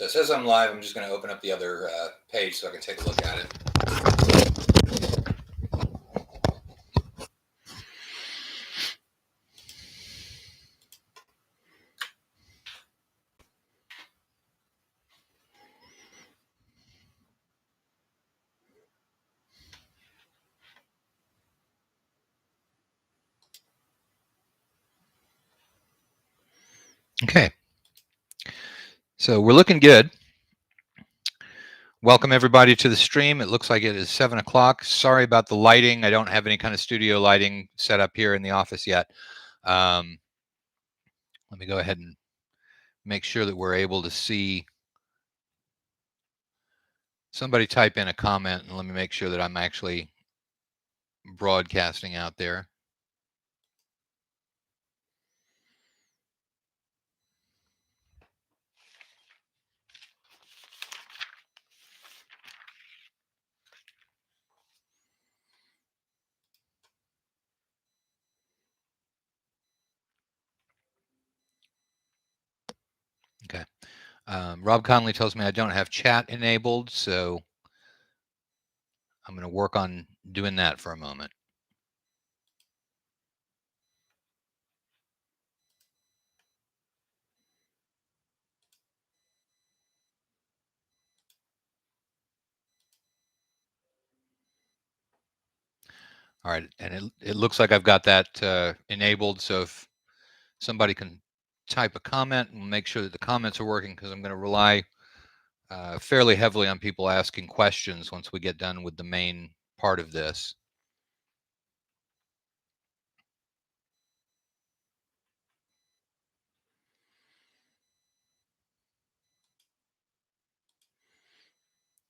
So it says I'm live. I'm just going to open up the other page so I can take a look at it. Okay. So we're looking good. Welcome everybody to the stream. It looks like it is 7 o'clock. Sorry about the lighting. I don't have any kind of studio lighting set up here in the office yet. Let me go ahead and make sure that we're able to see. Somebody type in a comment and let me make sure that I'm actually broadcasting out there. Okay. Rob Conley tells me I don't have chat enabled, so I'm going to work on doing that for a moment. All right, and it looks like I've got that enabled, so if somebody can type a comment and make sure that the comments are working, because I'm going to rely fairly heavily on people asking questions once we get done with the main part of this.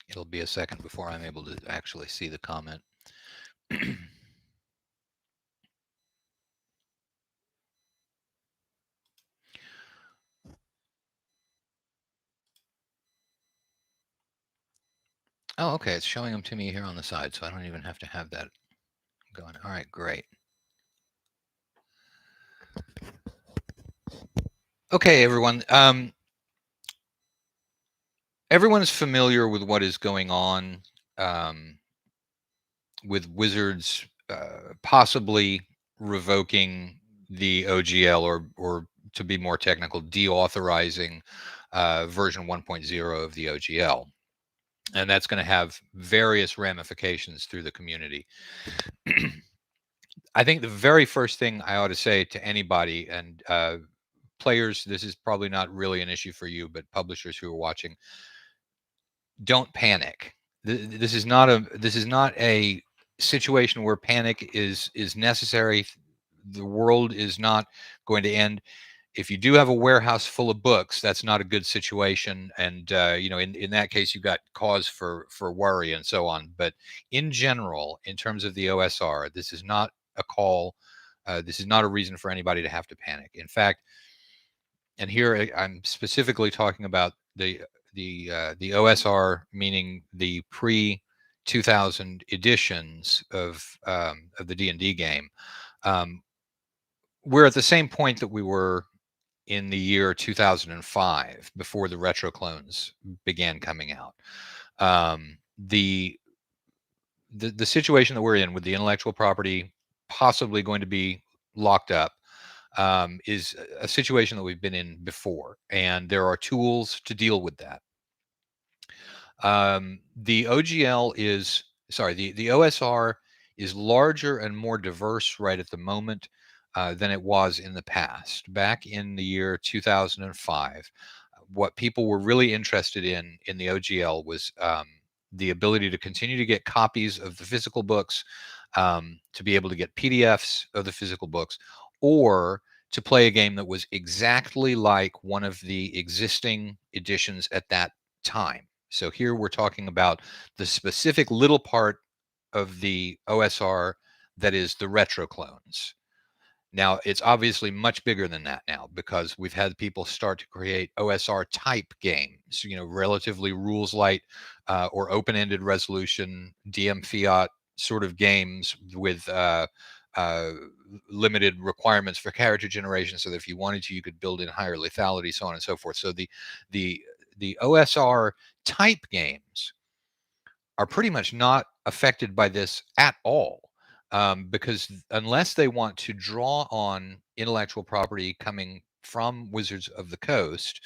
It'll be a second before I'm able to actually see the comment. Oh, okay, it's showing them to me here on the side, so I don't even have to have that going. All right, great. Okay, everyone. Everyone's familiar with what is going on with Wizards possibly revoking the OGL, or to be more technical, deauthorizing version 1.0 of the OGL. And that's going to have various ramifications through the community. I think the very first thing I ought to say to anybody, and players, this is probably not really an issue for you, but publishers who are watching, don't panic. This is not a situation where panic is necessary. The world is not going to end. If you do have a warehouse full of books, that's not a good situation, and you know, in that case, you've got cause for worry and so on. But in general, in terms of the OSR, this is not a call. This is not a reason for anybody to have to panic. In fact, and here I'm specifically talking about the OSR, meaning the pre-2000 editions of the D&D game. We're at the same point that we were in the year 2005, before the retro clones began coming out. The situation that we're in with the intellectual property possibly going to be locked up is a situation that we've been in before, and there are tools to deal with that. The OGL is, sorry, the OSR is larger and more diverse right at the moment than it was in the past. Back in the year 2005, what people were really interested in the OGL was the ability to continue to get copies of the physical books, to be able to get PDFs of the physical books, or to play a game that was exactly like one of the existing editions at that time. So here we're talking about the specific little part of the OSR that is the retro clones. Now, it's obviously much bigger than that now, because we've had people start to create OSR type games, you know, relatively rules light or open-ended resolution, DM fiat sort of games with limited requirements for character generation, so that if you wanted to, you could build in higher lethality, so on and so forth. So the the OSR type games are pretty much not affected by this at all, because unless they want to draw on intellectual property coming from Wizards of the Coast,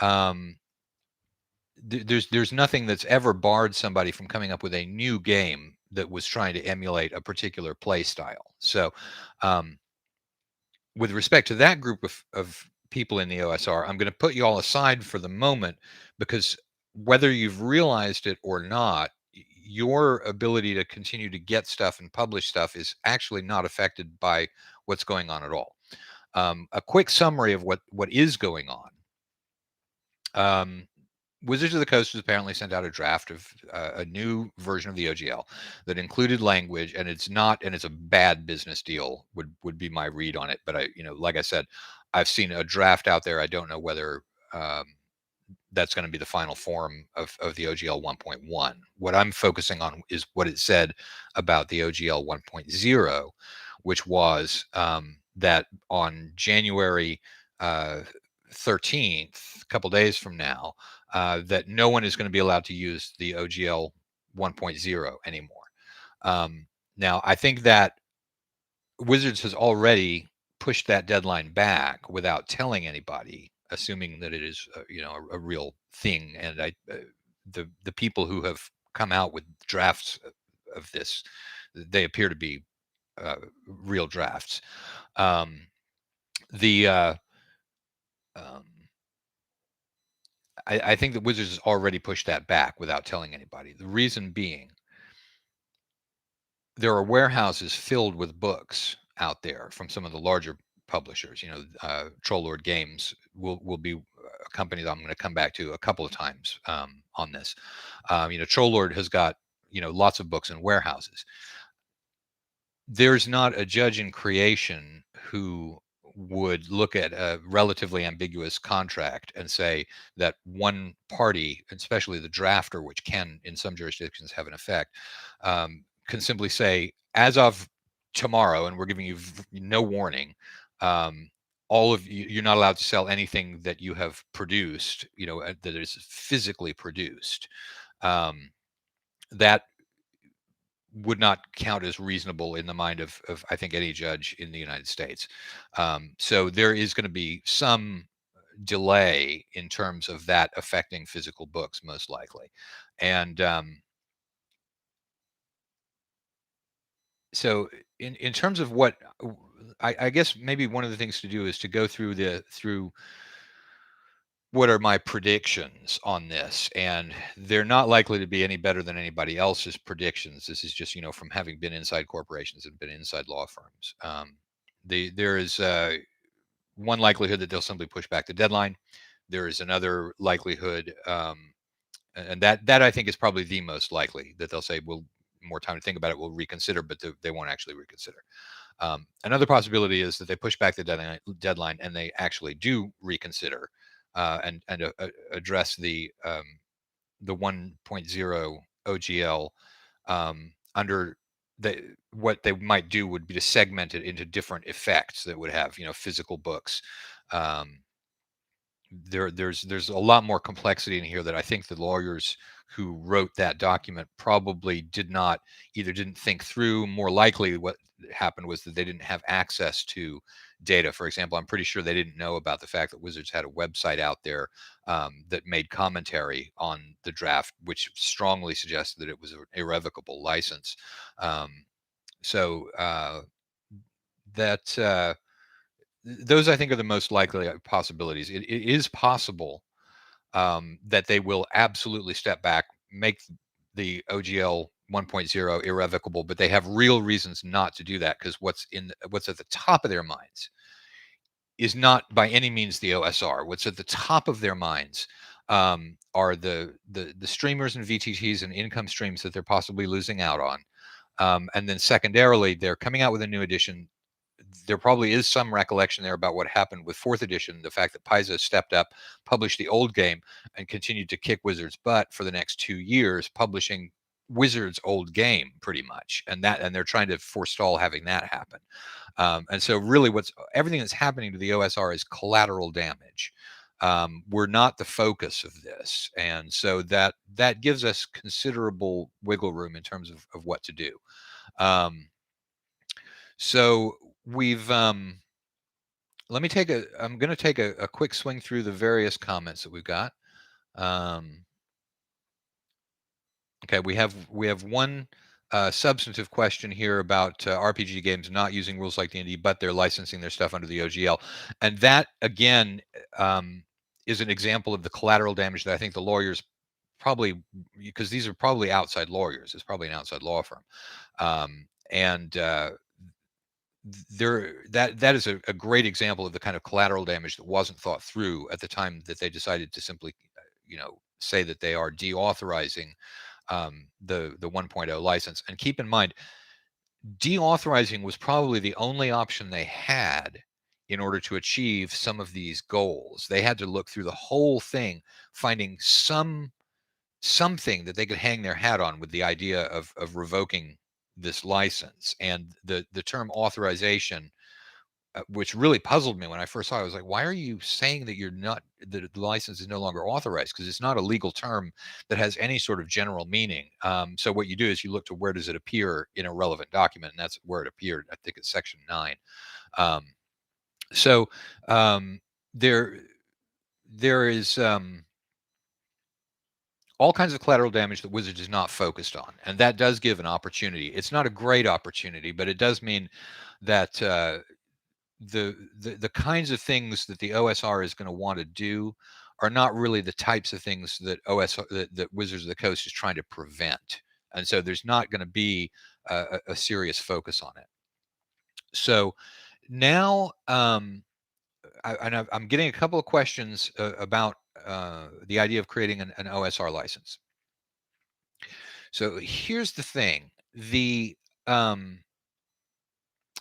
um, there's nothing that's ever barred somebody from coming up with a new game that was trying to emulate a particular play style. So, um, with respect to that group of people in the OSR, I'm going to put you all aside for the moment, because whether you've realized it or not, your ability to continue to get stuff and publish stuff is actually not affected by what's going on at all. A quick summary of what is going on. Wizards of the Coast has apparently sent out a draft of a new version of the OGL that included language, and it's a bad business deal. Would be my read on it. But like I said, I've seen a draft out there. I don't know whether that's going to be the final form of the OGL 1.1. What I'm focusing on is what it said about the OGL 1.0, which was that on January 13th, a couple days from now, that no one is going to be allowed to use the OGL 1.0 anymore. Now, I think that Wizards has already pushed that deadline back without telling anybody, assuming that it is a real thing. And the people who have come out with drafts of this, they appear to be real drafts. I think that Wizards has already pushed that back without telling anybody. The reason being, there are warehouses filled with books out there from some of the larger publishers. Troll Lord Games will be a company that I'm going to come back to a couple of times on this. Troll Lord has got lots of books in warehouses. There's not a judge in creation who would look at a relatively ambiguous contract and say that one party, especially the drafter, which can in some jurisdictions have an effect, can simply say, as of tomorrow, and we're giving you no warning, all of you, you're not allowed to sell anything that you have produced, that is physically produced. That would not count as reasonable in the mind of I think any judge in the United States. So there is going to be some delay in terms of that affecting physical books, most likely. And so in terms of what I guess maybe one of the things to do is to go through what are my predictions on this, and they're not likely to be any better than anybody else's predictions. This is just from having been inside corporations and been inside law firms. There is one likelihood that they'll simply push back the deadline. There is another likelihood, and that I think is probably the most likely, that they'll say, we'll more time to think about it, we'll reconsider, but they won't actually reconsider. Another possibility is that they push back the deadline and they actually do reconsider and address the 1.0 OGL under what they might do would be to segment it into different effects that would have physical books. There's a lot more complexity in here that I think the lawyers who wrote that document probably didn't think through. More likely what happened was that they didn't have access to data. For example, I'm pretty sure they didn't know about the fact that Wizards had a website out there that made commentary on the draft, which strongly suggested that it was an irrevocable license. So those I think are the most likely possibilities. It is possible that they will absolutely step back, make the OGL 1.0 irrevocable, but they have real reasons not to do that, because what's at the top of their minds is not by any means the OSR. What's at the top of their minds are the streamers and VTTs and income streams that they're possibly losing out on. And then secondarily, they're coming out with a new edition. There probably is some recollection there about what happened with 4th edition, the fact that Paizo stepped up, published the old game, and continued to kick Wizards' butt for the next 2 years, publishing Wizards' old game pretty much, and they're trying to forestall having that happen. And so really everything that's happening to the OSR is collateral damage. were not the focus of this, and so that gives us considerable wiggle room in terms of what to do. Um, so we've let me take a I'm going to take a quick swing through the various comments that we've got. Um, okay, we have one substantive question here about RPG games not using rules like D&D, but they're licensing their stuff under the OGL, and that again is an example of the collateral damage that I think the lawyers probably, because these are probably outside lawyers, it's probably an outside law firm, and that is a great example of the kind of collateral damage that wasn't thought through at the time that they decided to simply, say that they are deauthorizing the 1.0 license. And keep in mind, deauthorizing was probably the only option they had in order to achieve some of these goals. They had to look through the whole thing, finding something that they could hang their hat on with the idea of revoking this license. And the term authorization, which really puzzled me when I first saw it. I was like, why are you saying that the license is no longer authorized? Because it's not a legal term that has any sort of general meaning. So what you do is you look to where does it appear in a relevant document, and that's where it appeared. I think it's section 9. Um, so there is all kinds of collateral damage that Wizards is not focused on, and that does give an opportunity. It's not a great opportunity, but it does mean that the kinds of things that the OSR is going to want to do are not really the types of things that that Wizards of the Coast is trying to prevent, and so there's not going to be a serious focus on it. So now, I'm getting a couple of questions about the idea of creating an OSR license. So here's the thing: um,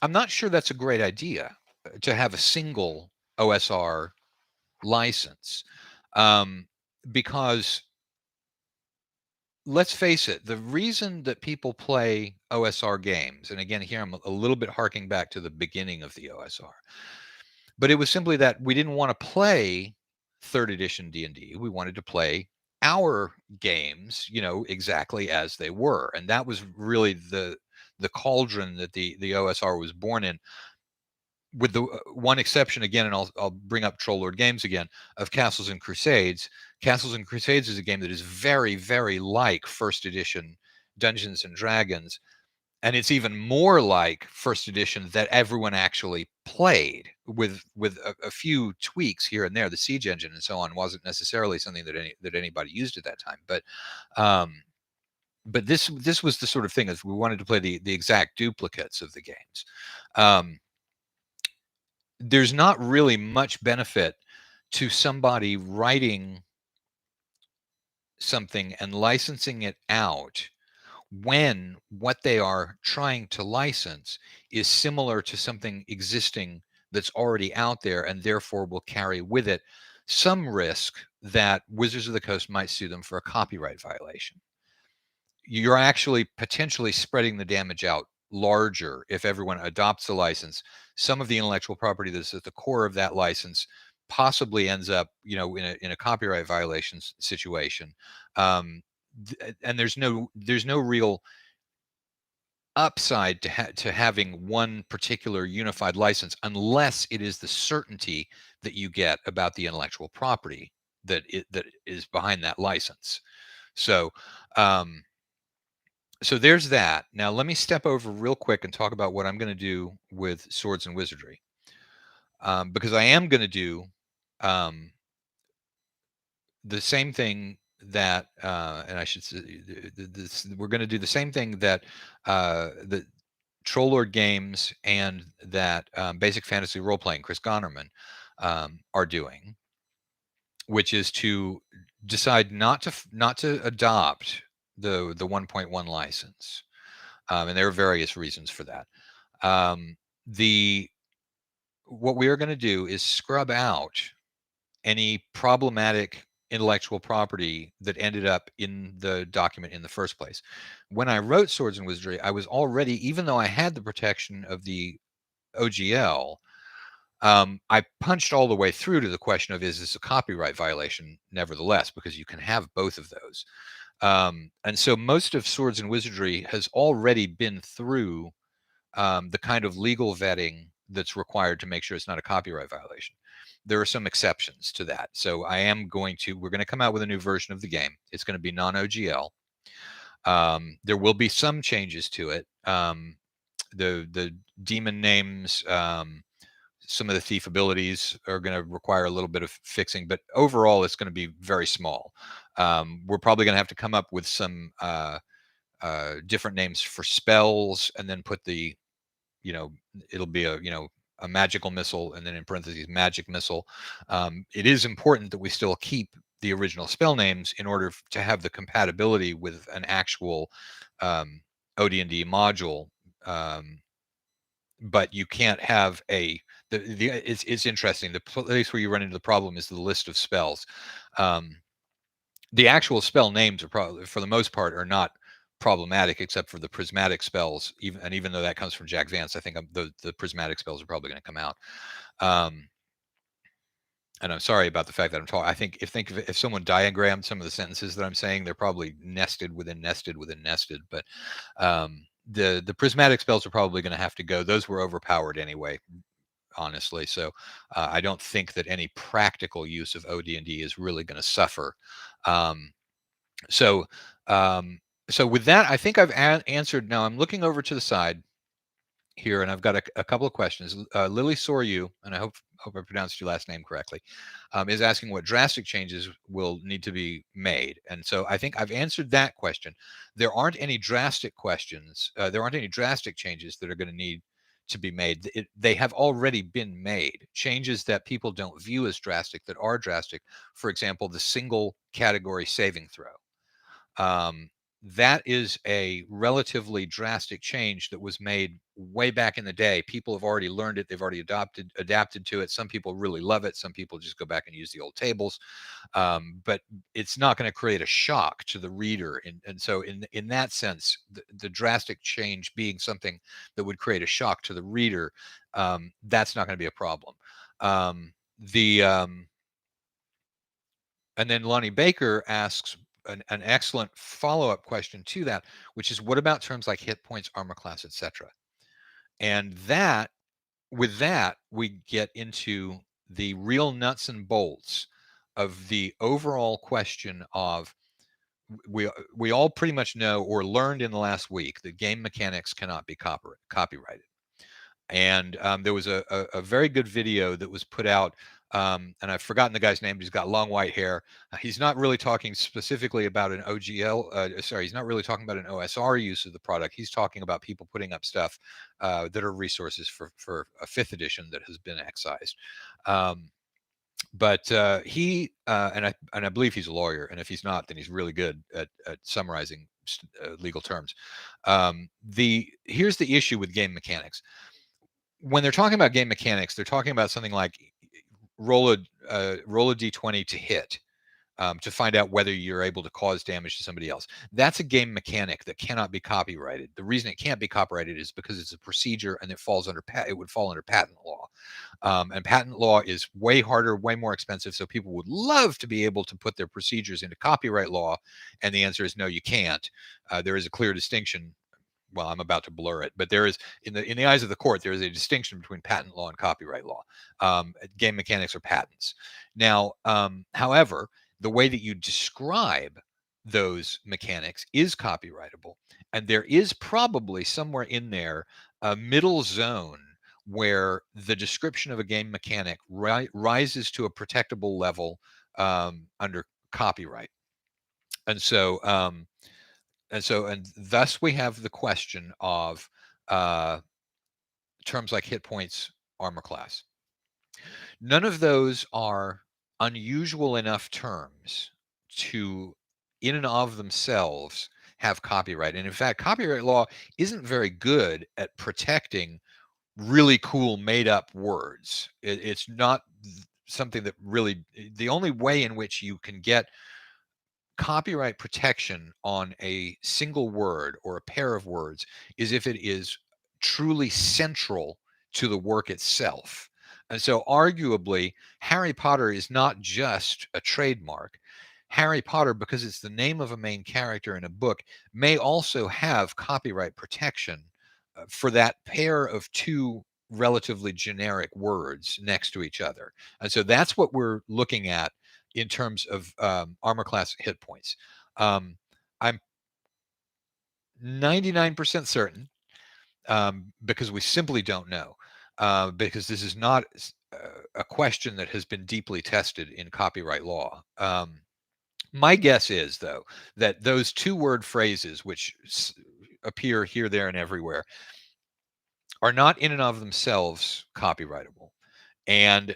I'm not sure that's a great idea to have a single OSR license, um, because let's face it, the reason that people play OSR games, and again, here I'm a little bit harking back to the beginning of the OSR, but it was simply that we didn't want to play third edition D&D. We wanted to play our games, exactly as they were, and that was really the cauldron that the OSR was born in, with the one exception again, and I'll bring up Troll Lord Games again, of Castles and Crusades. Castles and Crusades is a game that is very, very like first edition Dungeons and Dragons, and it's even more like first edition that everyone actually played, with a few tweaks here and there. The siege engine and so on wasn't necessarily something that anybody used at that time, but this was the sort of thing, as we wanted to play the exact duplicates of the games. There's not really much benefit to somebody writing something and licensing it out when what they are trying to license is similar to something existing that's already out there, and therefore will carry with it some risk that Wizards of the Coast might sue them for a copyright violation. You're actually potentially spreading the damage out larger if everyone adopts the license. Some of the intellectual property that's at the core of that license possibly ends up, in a copyright violations situation. And there's no real upside to having one particular unified license, unless it is the certainty that you get about the intellectual property that is behind that license. So so there's that. Now let me step over real quick and talk about what I'm going to do with Swords and Wizardry, because I am going to do um, the same thing that, and I should say, we're going to do the same thing that the Troll Lord Games and that Basic Fantasy Role Playing, Chris Gonerman, are doing, which is to decide not to adopt the 1.1 license. And there are various reasons for that. What we are going to do is scrub out any problematic intellectual property that ended up in the document in the first place. When I wrote Swords and Wizardry, I was already, even though I had the protection of the OGL, I punched all the way through to the question of, is this a copyright violation? Nevertheless, because you can have both of those. And so most of Swords and Wizardry has already been through the kind of legal vetting that's required to make sure it's not a copyright violation. There are some exceptions to that. So we're going to come out with a new version of the game. It's going to be non-OGL. There will be some changes to it. The demon names, some of the thief abilities are going to require a little bit of fixing, but overall it's going to be very small. We're probably going to have to come up with some different names for spells, and then put the, it'll be a magical missile, and then in parentheses magic missile. It is important that we still keep the original spell names in order to have the compatibility with an actual OD&D module. But you can't have it's interesting. The place where you run into the problem is the list of spells. The actual spell names are probably, for the most part, are not problematic, except for the prismatic spells. Even though that comes from Jack Vance, I think the prismatic spells are probably going to come out. And I'm sorry about the fact that I'm talking. I think if someone diagrammed some of the sentences that I'm saying, they're probably nested within nested within nested. But the prismatic spells are probably going to have to go. Those were overpowered anyway, honestly. So I don't think that any practical use of OD&D is really going to suffer. So with that, I think I've answered. Now I'm looking over to the side here, and I've got a couple of questions. Lily Soryu, and I hope I pronounced your last name correctly, is asking what drastic changes will need to be made. And so I think I've answered that question. There aren't any drastic questions. There aren't any drastic changes that are going to need to be made. They have already been made. Changes that people don't view as drastic, that are drastic. For example, the single category saving throw. That is a relatively drastic change that was made way back in the day. People have already learned it. They've already adapted to it. Some people really love it. Some people just go back and use the old tables. But it's not going to create a shock to the reader. And so in that sense, the drastic change being something that would create a shock to the reader, that's not going to be a problem. And then Lonnie Baker asks an excellent follow-up question to that, which is, what about terms like hit points, armor class, etc.? And with that, we get into the real nuts and bolts of the overall question of, we all pretty much know or learned in the last week that game mechanics cannot be copyrighted. And there was a very good video that was put out, and I've forgotten the guy's name, but he's got long white hair. He's not really talking specifically about an OGL, he's not really talking about an OSR use of the product. He's talking about people putting up stuff that are resources for a 5th edition that has been excised. But he and I believe he's a lawyer, and if he's not, then he's really good at summarizing legal terms. Here's the issue with game mechanics. When they're talking about game mechanics, they're talking about something like roll a d20 to hit, to find out whether you're able to cause damage to somebody else. That's a game mechanic that cannot be copyrighted. The reason it can't be copyrighted is because it's a procedure, and it would fall under patent law. And patent law is way harder, way more expensive. So people would love to be able to put their procedures into copyright law, and the answer is no, you can't. There is a clear distinction. Well, I'm about to blur it, but there is, in the eyes of the court, there is a distinction between patent law and copyright law. Game mechanics are patents. Now, however, the way that you describe those mechanics is copyrightable, and there is probably somewhere in there a middle zone where the description of a game mechanic rises to a protectable level under copyright. And thus we have the question of terms like hit points, armor class. None of those are unusual enough terms to, in and of themselves, have copyright. And in fact, copyright law isn't very good at protecting really cool made up words. It's not something that really, the only way in which you can get copyright protection on a single word or a pair of words is if it is truly central to the work itself. And so arguably, Harry Potter is not just a trademark. Harry Potter, because it's the name of a main character in a book, may also have copyright protection for that pair of two relatively generic words next to each other. And so that's what we're looking at in terms of armor class hit points. I'm 99% certain, because we simply don't know, because this is not a question that has been deeply tested in copyright law. My guess is, though, that those two-word phrases, which appear here, there, and everywhere, are not in and of themselves copyrightable. And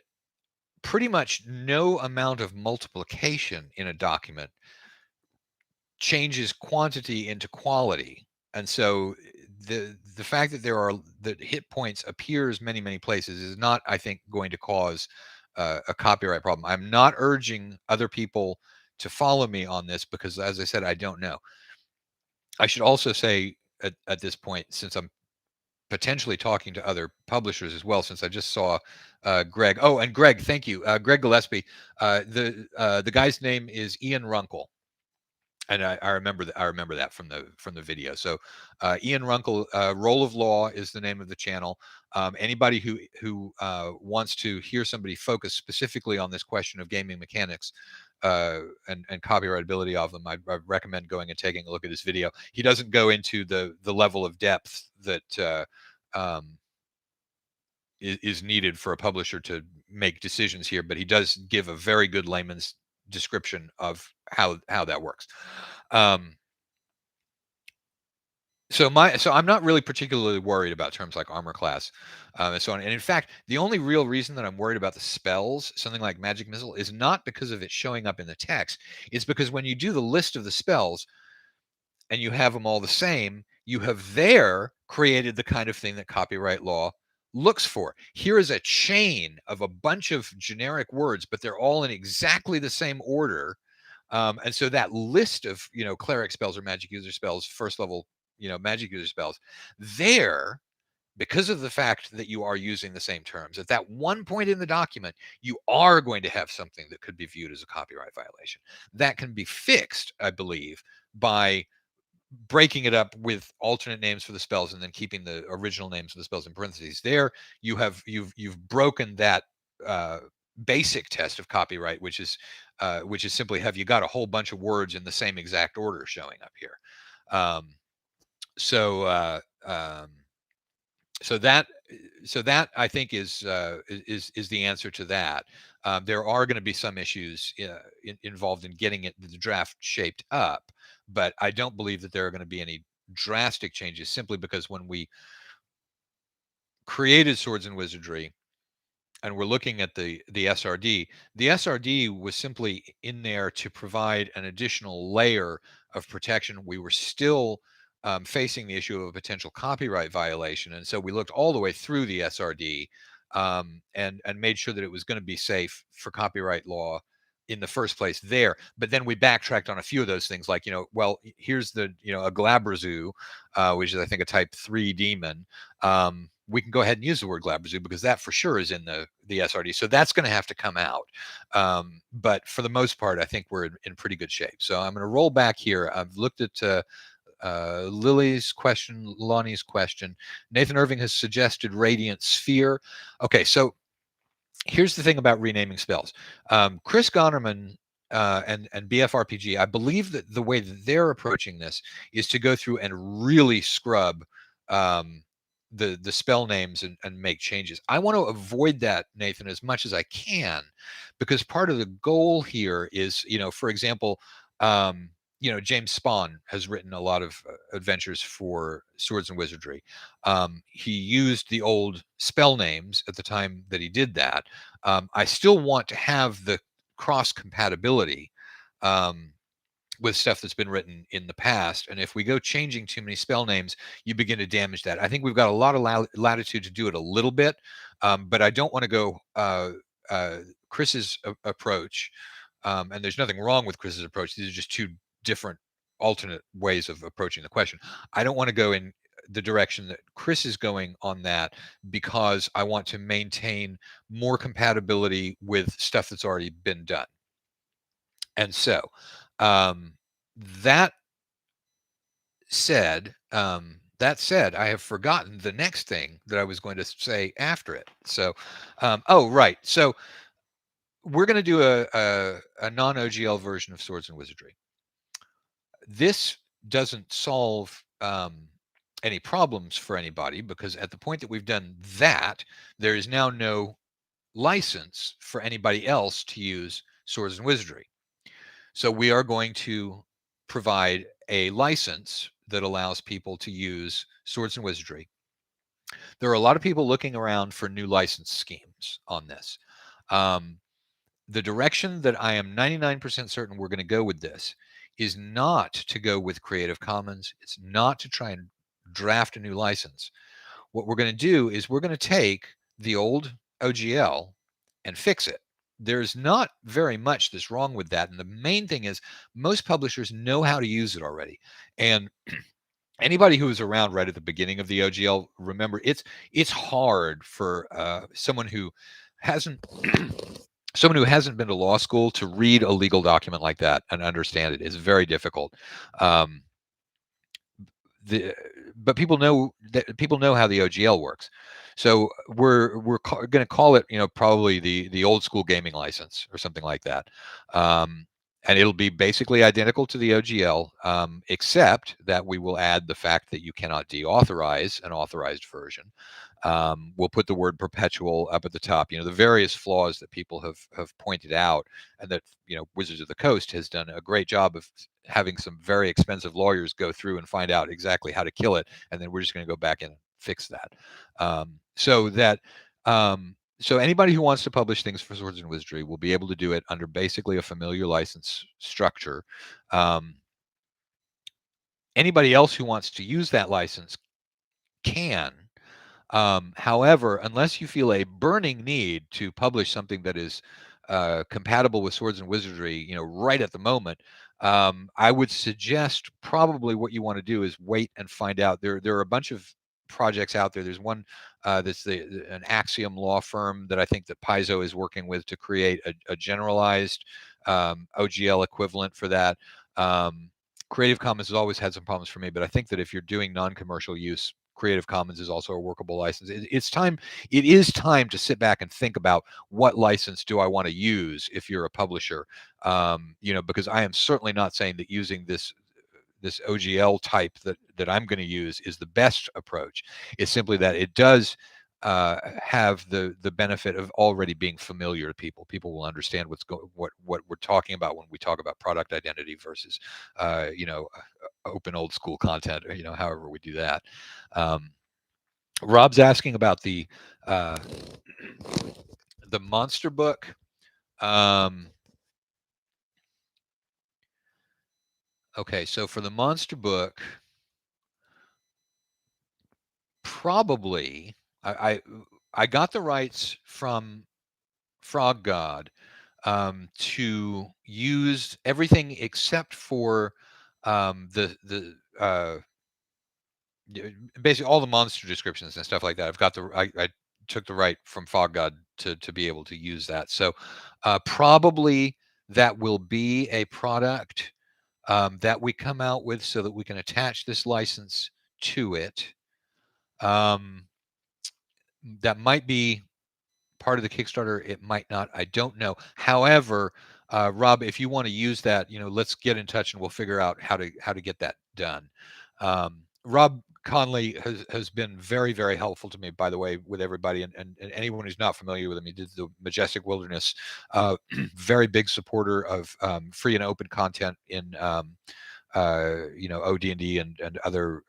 pretty much no amount of multiplication in a document changes quantity into quality. And so the fact that there are that hit points appears many places is not, I think, going to cause a copyright problem. I'm not urging other people to follow me on this because, as I said, I don't know. I should also say at this point, since I'm potentially talking to other publishers as well, since I just saw Greg. Oh, and Greg, thank you, Greg Gillespie. The guy's name is Ian Runkle, and I remember that. I remember that from the video. So, Ian Runkle, Roll of Law is the name of the channel. Anybody who wants to hear somebody focus specifically on this question of gaming mechanics and copyrightability of them, I recommend going and taking a look at his video. He doesn't go into the level of depth that is needed for a publisher to make decisions here, but he does give a very good layman's description of how that works. So I'm not really particularly worried about terms like armor class, and so on. And in fact, the only real reason that I'm worried about the spells, something like magic missile, is not because of it showing up in the text. It's because when you do the list of the spells and you have them all the same, you have there created the kind of thing that copyright law looks for. Here is a chain of a bunch of generic words, but they're all in exactly the same order. And so that list of, cleric spells or magic user spells, first level, magic user spells, there, because of the fact that you are using the same terms, at that one point in the document, you are going to have something that could be viewed as a copyright violation. That can be fixed, I believe, by breaking it up with alternate names for the spells and then keeping the original names of the spells in parentheses. There, you've broken that basic test of copyright, which is simply, have you got a whole bunch of words in the same exact order showing up here? So that I think is the answer to that. There are going to be some issues involved in getting the draft shaped up, but I don't believe that there are going to be any drastic changes, simply because when we created Swords and Wizardry and we're looking at the SRD, the SRD was simply in there to provide an additional layer of protection. We were still facing the issue of a potential copyright violation, and so we looked all the way through the SRD and made sure that it was going to be safe for copyright law in the first place there. But then we backtracked on a few of those things, like, well, here's a Glabrezu, which is, I think, a type 3 demon. We can go ahead and use the word Glabrezu because that for sure is in the SRD. So that's going to have to come out. But for the most part, I think we're in pretty good shape. So I'm going to roll back here. I've looked at Lily's question, Lonnie's question. Nathan Irving has suggested Radiant Sphere. Okay, so here's the thing about renaming spells. Chris Gonerman and BFRPG, I believe that the way that they're approaching this is to go through and really scrub the spell names and make changes. I want to avoid that, Nathan, as much as I can, because part of the goal here is, for example, James Spahn has written a lot of adventures for Swords and Wizardry. He used the old spell names at the time that he did that. I still want to have the cross compatibility with stuff that's been written in the past. And if we go changing too many spell names, you begin to damage that. I think we've got a lot of latitude to do it a little bit, but I don't want to go Chris's approach. And there's nothing wrong with Chris's approach. These are just two different alternate ways of approaching the question. I don't want to go in the direction that Chris is going on that, because I want to maintain more compatibility with stuff that's already been done. And so that said, I have forgotten the next thing that I was going to say after it. So, oh, right. So we're going to do a non-OGL version of Swords and Wizardry. This doesn't solve any problems for anybody, because at the point that we've done that, there is now no license for anybody else to use Swords and Wizardry. So we are going to provide a license that allows people to use Swords and Wizardry. There are a lot of people looking around for new license schemes on this. The direction that I am 99% certain we're going to go with this is not to go with Creative Commons. It's not to try and draft a new license. What we're going to do is we're going to take the old OGL and fix it. There's not very much that's wrong with that. And the main thing is most publishers know how to use it already. And anybody who was around right at the beginning of the OGL, remember, it's hard for someone who hasn't been to law school to read a legal document like that and understand it. It's very difficult. But people know how the OGL works. So we're going to call it, probably the old school gaming license or something like that. And it'll be basically identical to the OGL, except that we will add the fact that you cannot deauthorize an authorized version. We'll put the word perpetual up at the top. The various flaws that people have pointed out, and that Wizards of the Coast has done a great job of having some very expensive lawyers go through and find out exactly how to kill it, and then we're just going to go back and fix that. So anybody who wants to publish things for Swords and Wizardry will be able to do it under basically a familiar license structure. Anybody else who wants to use that license can. However, unless you feel a burning need to publish something that is compatible with Swords and Wizardry, right at the moment, I would suggest probably what you want to do is wait and find out. There are a bunch of projects out there. There's one that's an Axiom law firm that I think that Paizo is working with to create a generalized OGL equivalent for that. Creative Commons has always had some problems for me, but I think that if you're doing non-commercial use, Creative Commons is also a workable license. It is time to sit back and think about what license do I want to use if you're a publisher, because I am certainly not saying that using this OGL type that I'm going to use is the best approach. It's simply that it does have the benefit of already being familiar to people. People will understand what we're talking about when we talk about product identity versus open old school content, or however we do that. Rob's asking about the monster book. Okay, so for the monster book, probably I got the rights from Frog God to use everything except for basically all the monster descriptions and stuff like that. I took the right from Fog God to be able to use that. So probably that will be a product that we come out with so that we can attach this license to it. That might be part of the Kickstarter. It might not. I don't know. However, Rob, if you want to use that, let's get in touch and we'll figure out how to get that done. Rob Conley has been very, very helpful to me, by the way, with everybody, and anyone who's not familiar with him. He did the Majestic Wilderness, very big supporter of free and open content in OD&D and other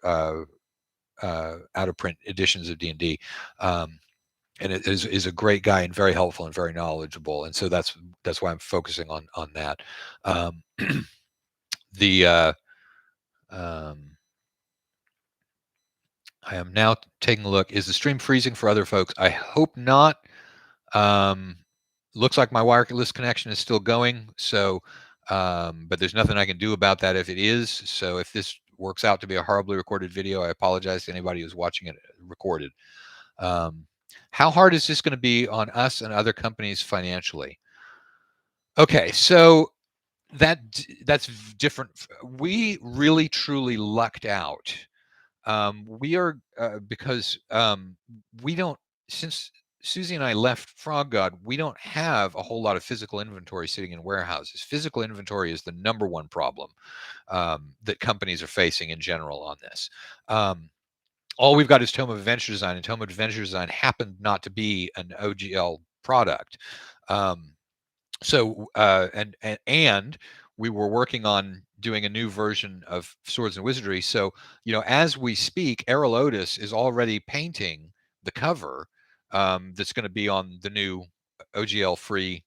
out of print editions of D&D. And it is a great guy and very helpful and very knowledgeable, and so that's why I'm focusing on that. I am now taking a look. Is the stream freezing for other folks? I hope not. Looks like my wireless connection is still going, so but there's nothing I can do about that if it is. So if this works out to be a horribly recorded video, I apologize to anybody who's watching it recorded. How hard is this going to be on us and other companies financially? Okay, so that's different. We really truly lucked out. We are because we don't, since Susie and I left Frog God, we don't have a whole lot of physical inventory sitting in warehouses. Physical inventory is the number one problem that companies are facing in general on this. All we've got is Tome of Adventure Design, and Tome of Adventure Design happened not to be an OGL product. And we were working on doing a new version of Swords and Wizardry. So, as we speak, Errol Otis is already painting the cover that's going to be on the new OGL free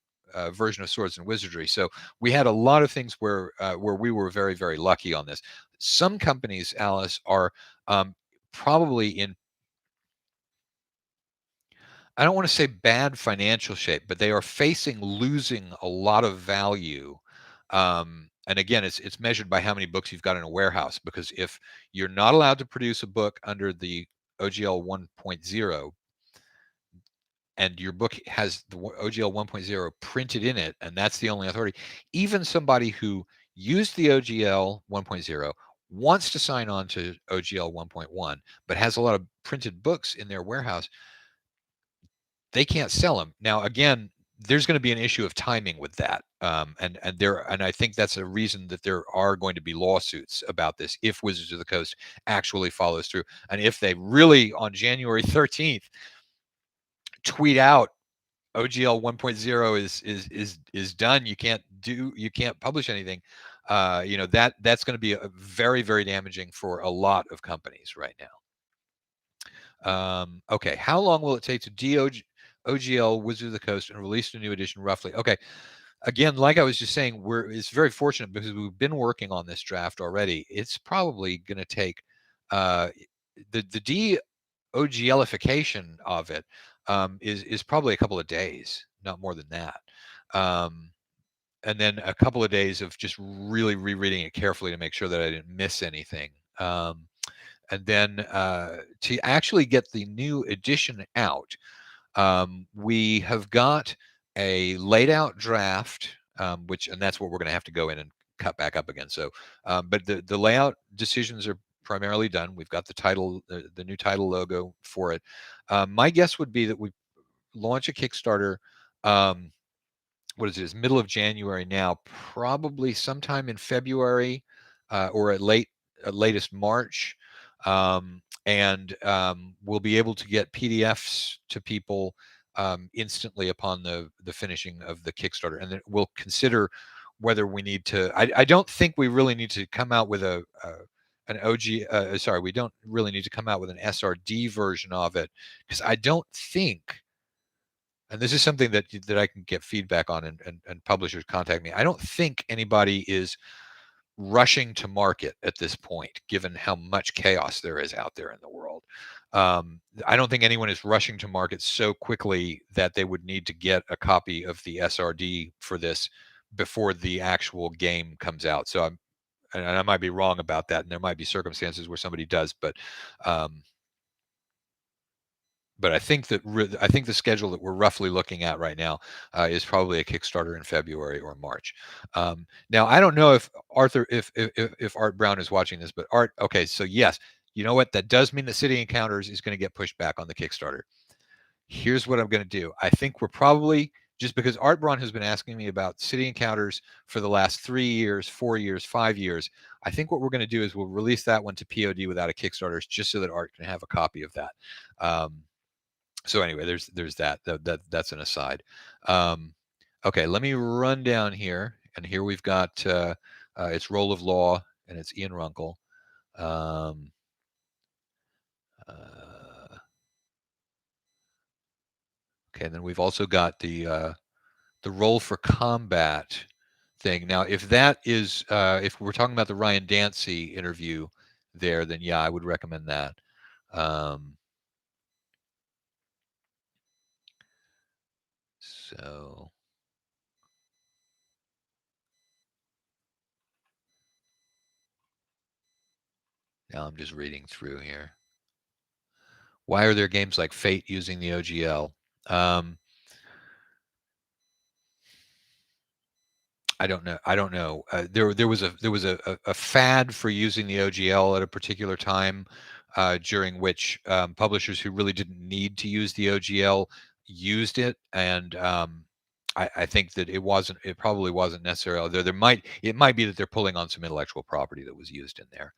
version of Swords and Wizardry. So we had a lot of things where we were very, very lucky on this. Some companies, Alice, are probably in, I don't want to say bad financial shape, but they are facing losing a lot of value. And again, it's measured by how many books you've got in a warehouse, because if you're not allowed to produce a book under the OGL 1.0 and your book has the OGL 1.0 printed in it, and that's the only authority, even somebody who used the OGL 1.0 wants to sign on to OGL 1.1, but has a lot of printed books in their warehouse, they can't sell them. Now, again, there's going to be an issue of timing with that, and I think that's a reason that there are going to be lawsuits about this if Wizards of the Coast actually follows through, and if they really on January 13th tweet out OGL 1.0 is done. You can't publish anything. That's going to be a very, very damaging for a lot of companies right now. Okay, how long will it take to OGL Wizard of the Coast and release a new edition roughly? Okay, again, like I was just saying, it's very fortunate because we've been working on this draft already. It's probably going to take uh, the DOGLification of it is probably a couple of days, not more than that. And then a couple of days of just really rereading it carefully to make sure that I didn't miss anything. And then to actually get the new edition out, we have got a laid out draft, and that's what we're going to have to go in and cut back up again. So, but the layout decisions are primarily done. We've got the title, the new title logo for it. My guess would be that we launch a Kickstarter. What is it? It's middle of January now, probably sometime in February or at latest March. And we'll be able to get PDFs to people instantly upon the finishing of the Kickstarter, and then we'll consider whether we need to. I don't think we really need to come out with an OG. Sorry, we don't really need to come out with an SRD version of it, because I don't think, and this is something that I can get feedback on, and publishers contact me. I don't think anybody is rushing to market at this point, given how much chaos there is out there in the world. I don't think anyone is rushing to market so quickly that they would need to get a copy of the SRD for this before the actual game comes out. So and I might be wrong about that, and there might be circumstances where somebody does, um, but I think the schedule that we're roughly looking at right now is probably a Kickstarter in February or March. Now, I don't know if if Art Brown is watching this, but Art, okay, so yes, you know what? That does mean that City Encounters is going to get pushed back on the Kickstarter. Here's what I'm going to do. I think we're probably, just because Art Brown has been asking me about City Encounters for the last 3 years, 4 years, 5 years. I think what we're going to do is we'll release that one to POD without a Kickstarter, just so that Art can have a copy of that. So anyway, there's that's an aside. Okay, let me run down here, and here we've got it's Roll of Law, and it's Ian Runkle. Um, okay, and then we've also got the Roll for Combat thing. Now, if that is if we're talking about the Ryan Dancy interview there, then yeah, I would recommend that. So Now I'm just reading through here. Why are there games like Fate using the OGL? I don't know. I don't know. There was a fad for using the OGL at a particular time, during which publishers who really didn't need to use the OGL used it, and I think that it wasn't. It probably wasn't necessarily. It might be that they're pulling on some intellectual property that was used in there.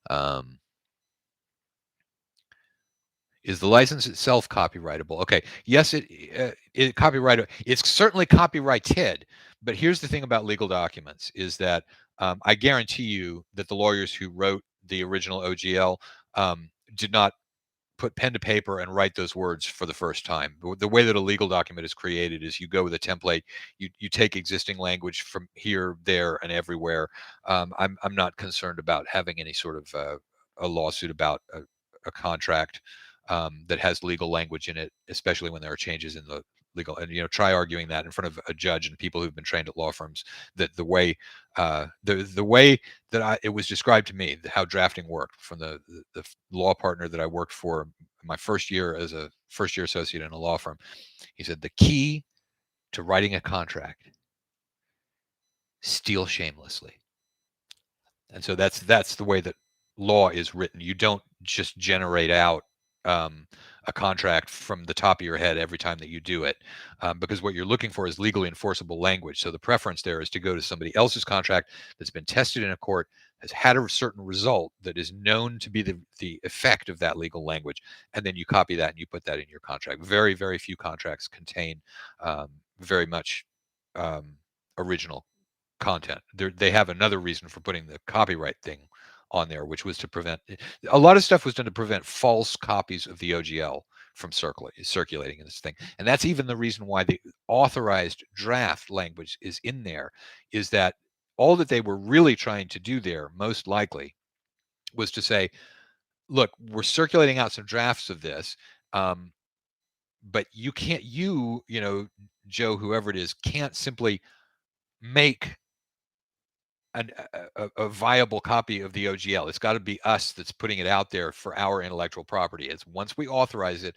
Um, Is the license itself copyrightable? Okay, yes, it copyrighted. It's certainly copyrighted. But here's the thing about legal documents: is that I guarantee you that the lawyers who wrote the original OGL did not put pen to paper and write those words for the first time. The way that a legal document is created is you go with a template. You take existing language from here, there, and everywhere. I'm not concerned about having any sort of a lawsuit about a contract that has legal language in it, especially when there are changes in the legal. And try arguing that in front of a judge and people who've been trained at law firms, that the way that it was described to me, how drafting worked from the law partner that I worked for my first year as a first year associate in a law firm. He said the key to writing a contract: steal shamelessly. And so that's the way that law is written. You don't just generate out a contract from the top of your head every time that you do it, because what you're looking for is legally enforceable language. So the preference there is to go to somebody else's contract that's been tested in a court, has had a certain result that is known to be the effect of that legal language, and then you copy that and you put that in your contract. Very, very few contracts contain very much original content. They have another reason for putting the copyright thing on there, which was to prevent a lot of stuff was done to prevent false copies of the OGL from circulating in this thing. And that's even the reason why the authorized draft language is in there, is that all that they were really trying to do there, most likely, was to say, look, we're circulating out some drafts of this, but you can't, Joe, whoever it is, can't simply make a viable copy of the OGL. It's got to be us that's putting it out there for our intellectual property. It's once we authorize it,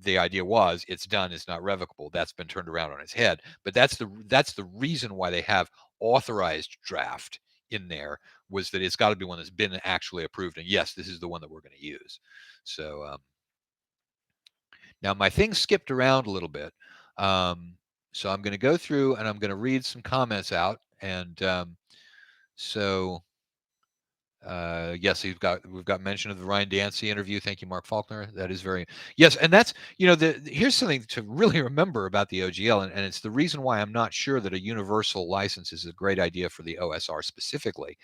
the idea was it's done, it's not revocable. That's been turned around on its head. But that's the reason why they have authorized draft in there, was that it's got to be one that's been actually approved. And yes, this is the one that we're going to use. So now my thing skipped around a little bit. So I'm going to go through and I'm going to read some comments out. And so yes, we've got mention of the Ryan Dancy interview. Thank you, Mark Faulkner. That is very, yes, and that's, here's something to really remember about the OGL, and it's the reason why I'm not sure that a universal license is a great idea for the OSR specifically.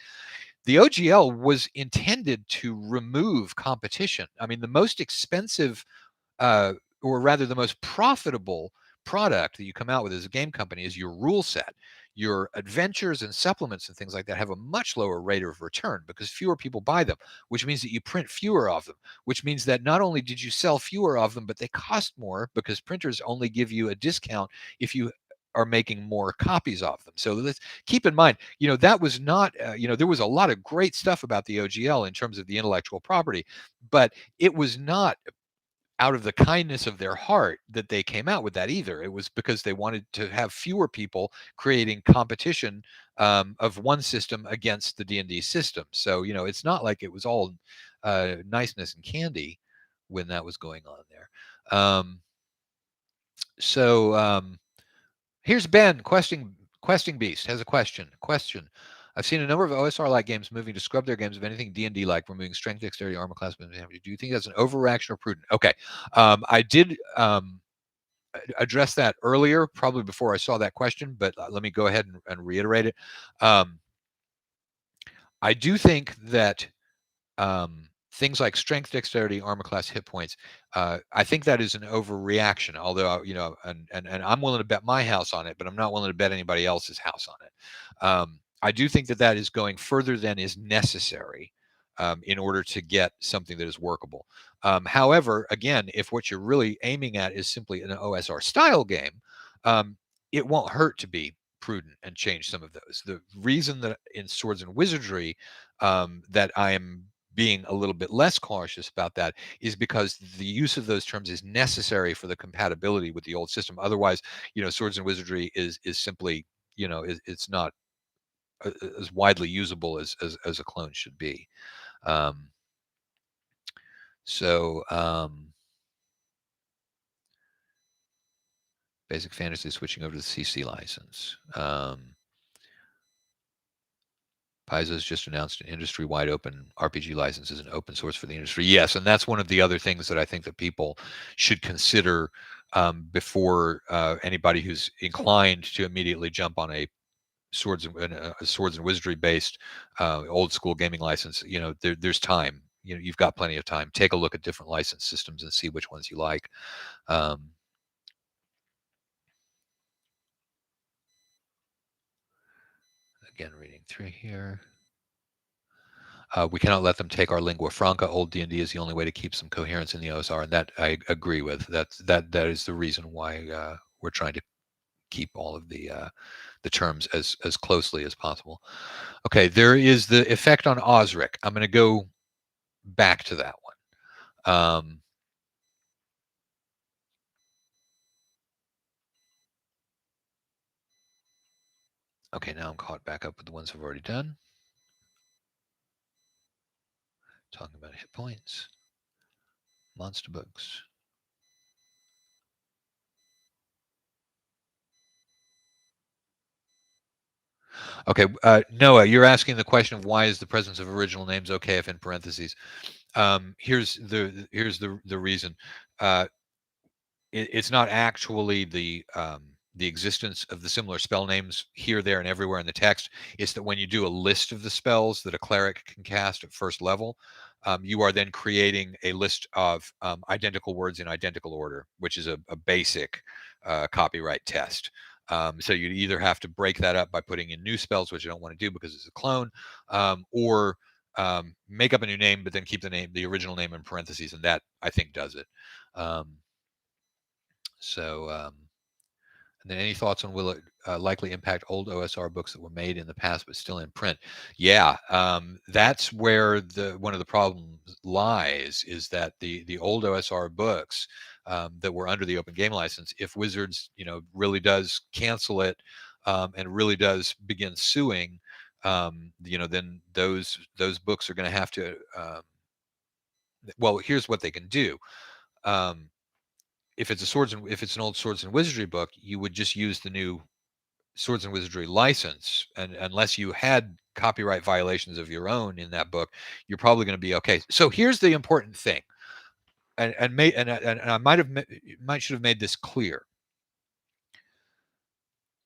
The OGL was intended to remove competition. I mean, the most expensive, or rather the most profitable product that you come out with as a game company is your rule set. Your adventures and supplements and things like that have a much lower rate of return because fewer people buy them, which means that you print fewer of them, which means that not only did you sell fewer of them, but they cost more because printers only give you a discount if you are making more copies of them. So let's keep in mind, that was not, there was a lot of great stuff about the OGL in terms of the intellectual property, but it was not out of the kindness of their heart that they came out with that either. It was because they wanted to have fewer people creating competition of one system against the D&D system. So, it's not like it was all niceness and candy when that was going on there. Here's Ben, Questing Beast has a question. I've seen a number of OSR-like games moving to scrub their games of anything D&D-like, removing strength, dexterity, armor class. Do you think that's an overreaction or prudent? Okay. I did address that earlier, probably before I saw that question, but let me go ahead and reiterate it. I do think that things like strength, dexterity, armor class, hit points, I think that is an overreaction. Although, and I'm willing to bet my house on it, but I'm not willing to bet anybody else's house on it. I do think that is going further than is necessary in order to get something that is workable. However, again, if what you're really aiming at is simply an OSR style game, it won't hurt to be prudent and change some of those. The reason that in Swords and Wizardry that I am being a little bit less cautious about that is because the use of those terms is necessary for the compatibility with the old system. Otherwise, Swords and Wizardry is simply, it's not as widely usable as a clone should be. Um, so Basic Fantasy switching over to the CC license. Paizo's just announced an industry-wide open RPG license as an open source for the industry. Yes, and that's one of the other things that I think that people should consider before anybody who's inclined to immediately jump on a Swords and Wizardry based old school gaming license. There's time. You've got plenty of time. Take a look at different license systems and see which ones you like. Again, reading through here. We cannot let them take our lingua franca. Old D&D is the only way to keep some coherence in the OSR, and that I agree with. That is the reason why we're trying to keep all of the terms as closely as possible. Okay, there is the effect on Osric. I'm going to go back to that one. Okay, now I'm caught back up with the ones I've already done. Talking about hit points, monster books. Okay, Noah, you're asking the question of why is the presence of original names okay if in parentheses. Here's the reason. It's not actually the existence of the similar spell names here, there, and everywhere in the text. It's that when you do a list of the spells that a cleric can cast at first level, you are then creating a list of identical words in identical order, which is a basic copyright test. So you either have to break that up by putting in new spells, which you don't want to do because it's a clone, or make up a new name, but then keep the original name in parentheses, and that I think does it. And then any thoughts on will it likely impact old OSR books that were made in the past but still in print? Yeah, that's where one of the problems lies, is that the old OSR books that were under the open game license, if Wizards really does cancel it and really does begin suing, then those books are going to have to. Well, here's what they can do. If it's an old Swords and Wizardry book, you would just use the new Swords and Wizardry license, and unless you had copyright violations of your own in that book, you're probably going to be okay. So here's the important thing, and I might should have made this clear.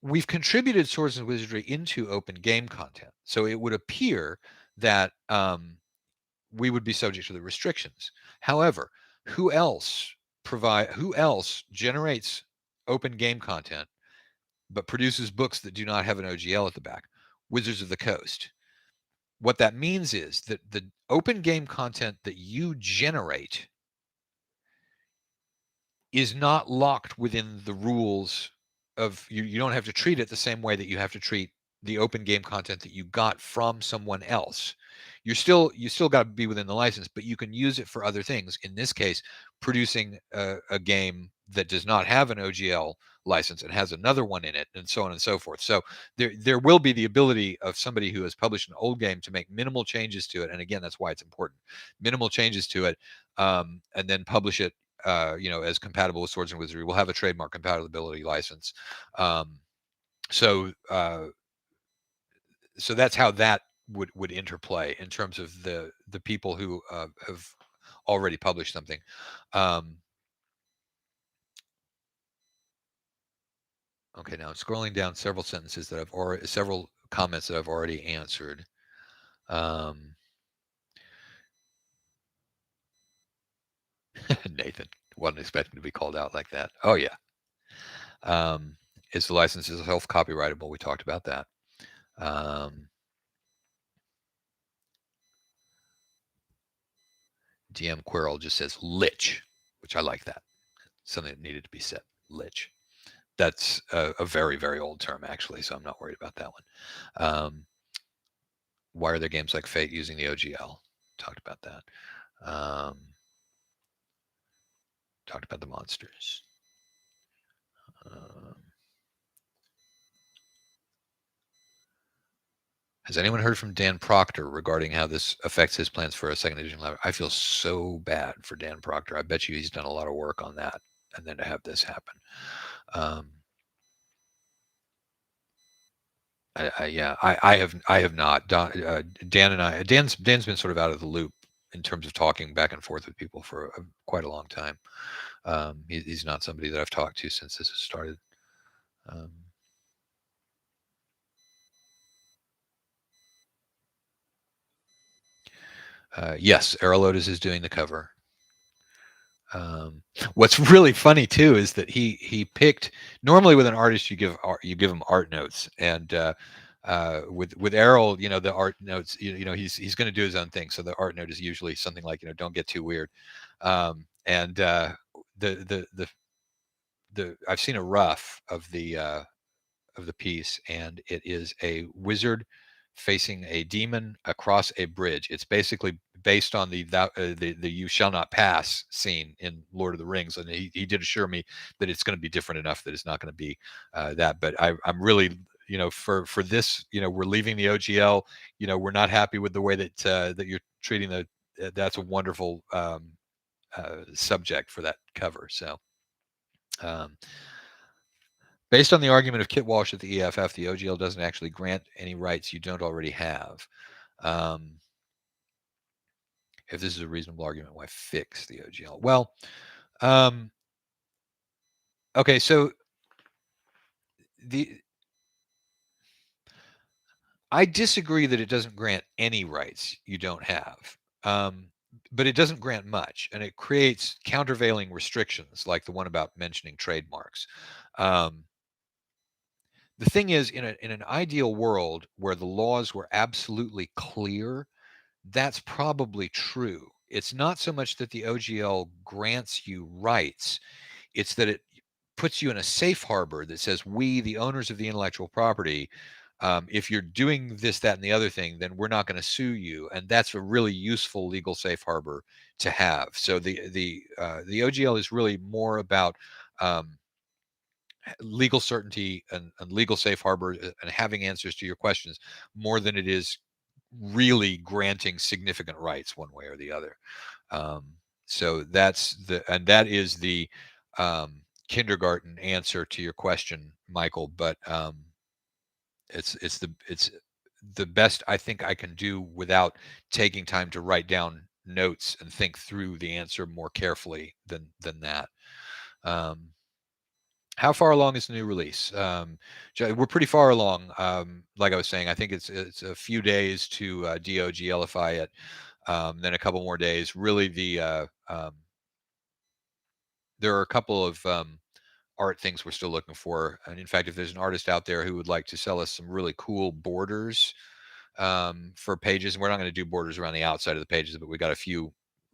We've contributed Swords and Wizardry into open game content, so it would appear that we would be subject to the restrictions. However, who else generates open game content but produces books that do not have an OGL at the back? Wizards of the Coast. What that means is that the open game content that you generate is not locked within the rules of you don't have to treat it the same way that you have to treat the open game content that you got from someone else. You still got to be within the license, but you can use it for other things. In this case, producing a game that does not have an OGL license and has another one in it, and so on and so forth. So there will be the ability of somebody who has published an old game to make minimal changes to it, and again, that's why it's important. Minimal changes to it, and then publish it as compatible with Swords and Wizardry. We'll have a trademark compatibility license. So that's how that would interplay in terms of the people who have already published something. Okay, now I'm scrolling down several comments that I've already answered. Nathan wasn't expecting to be called out like that. Oh yeah. Is the license self-copyrightable? We talked about that. DM Quirrell just says lich, which I like that. Something that needed to be said. Lich. That's a very, very old term, actually, so I'm not worried about that one. Why are there games like Fate using the OGL? Talked about that. Talked about the monsters. Um, has anyone heard from Dan Proctor regarding how this affects his plans for a second edition library? I feel so bad for Dan Proctor. I bet you he's done a lot of work on that, and then to have this happen. I have not. Dan and I, Dan's been sort of out of the loop in terms of talking back and forth with people for quite a long time. He's not somebody that I've talked to since this has started. Um, yes, Erolotus is doing the cover. What's really funny too is that he picked. Normally with an artist you give him art notes, and with Errol, the art notes, he's going to do his own thing. So the art note is usually something like, don't get too weird. And the I've seen a rough of the piece, and it is a wizard facing a demon across a bridge. It's basically based on the "You shall not pass" scene in Lord of the Rings, and he did assure me that it's going to be different enough that it's not going to be that. But I'm really, for this, we're leaving the OGL. We're not happy with the way that you're treating the. That's a wonderful subject for that cover. So. Um, Based on the argument of Kit Walsh at the EFF, the OGL doesn't actually grant any rights you don't already have. If this is a reasonable argument, why fix the OGL? Well, okay, so I disagree that it doesn't grant any rights you don't have. But it doesn't grant much, and it creates countervailing restrictions like the one about mentioning trademarks. The thing is, in an ideal world where the laws were absolutely clear, that's probably true. It's not so much that the OGL grants you rights, it's that it puts you in a safe harbor that says, we, the owners of the intellectual property, if you're doing this, that, and the other thing, then we're not going to sue you. And that's a really useful legal safe harbor to have. So the OGL is really more about legal certainty and legal safe harbor and having answers to your questions more than it is really granting significant rights one way or the other. So that is the kindergarten answer to your question, Michael. But it's the best I think I can do without taking time to write down notes and think through the answer more carefully than that. How far along is the new release? We're pretty far along. Like I was saying, I think it's a few days to DOGLify it, then a couple more days. Really, there are a couple of art things we're still looking for. And in fact, if there's an artist out there who would like to sell us some really cool borders for pages, and we're not going to do borders around the outside of the pages, but we got a few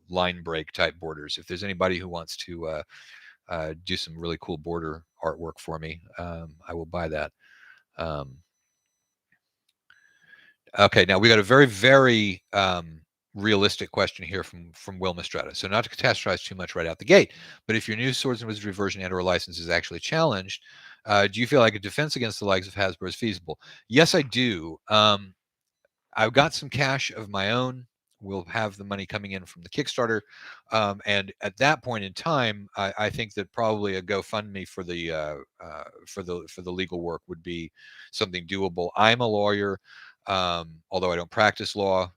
line break type borders. If there's anybody who wants to do some really cool border artwork for me, I will buy that. Okay, now we got a very, very realistic question here from Will Mistretta. So not to catastrophize too much right out the gate, but if your new Swords and Wizardry version and/or license is actually challenged, do you feel like a defense against the likes of Hasbro is feasible? Yes, I do. I've got some cash of my own. We'll have the money coming in from the Kickstarter, and at that point in time, I think that probably a GoFundMe for the legal work would be something doable. I'm a lawyer, although I don't practice law.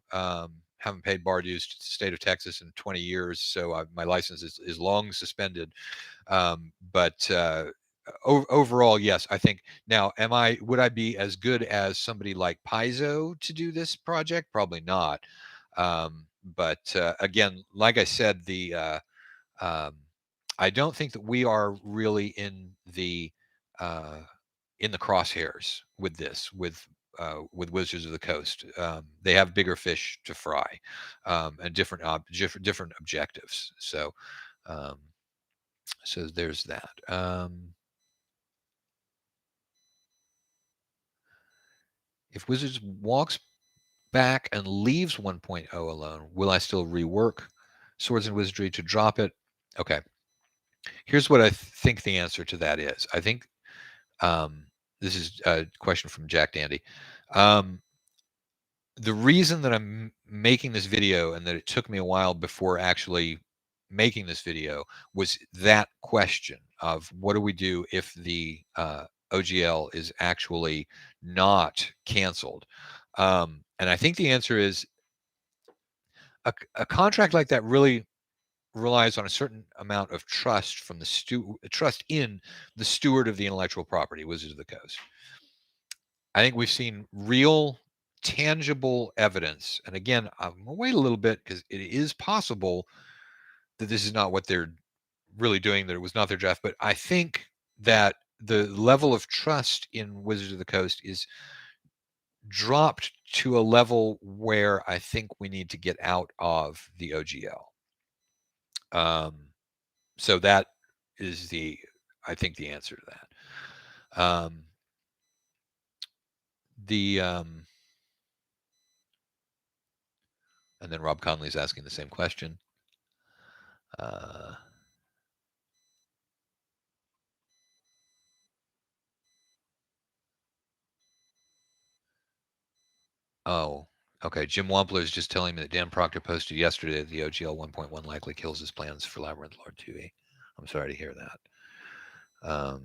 Haven't paid bar dues to the state of Texas in 20 years, so my license is long suspended. But overall, yes, I think now, would I be as good as somebody like Paizo to do this project? Probably not. But again, like I said, um, I don't think that we are really uh, in the crosshairs with this, with Wizards of the Coast. They have bigger fish to fry, and different objectives. Um, so there's that. If Wizards walks back and leaves 1.0 alone, will I still rework Swords and Wizardry to drop it? Okay. Here's what I think the answer to that is. I think this is a question from Jack Dandy. The reason that I'm making this video and that it took me a while before actually making this video was that question of what do we do if the OGL is actually not canceled? And I think the answer is a contract like that really relies on a certain amount of trust from the trust in the steward of the intellectual property, Wizards of the Coast. I think we've seen real tangible evidence. And again, I'm gonna wait a little bit because it is possible that this is not what they're really doing, that it was not their draft. But I think that the level of trust in Wizards of the Coast is dropped to a level where I think we need to get out of the OGL. So that is I think the answer to that. And then Rob Conley is asking the same question. Oh, okay. Jim Wampler is just telling me that Dan Proctor posted yesterday that the OGL 1.1 likely kills his plans for Labyrinth Lord 2e. I'm sorry to hear that.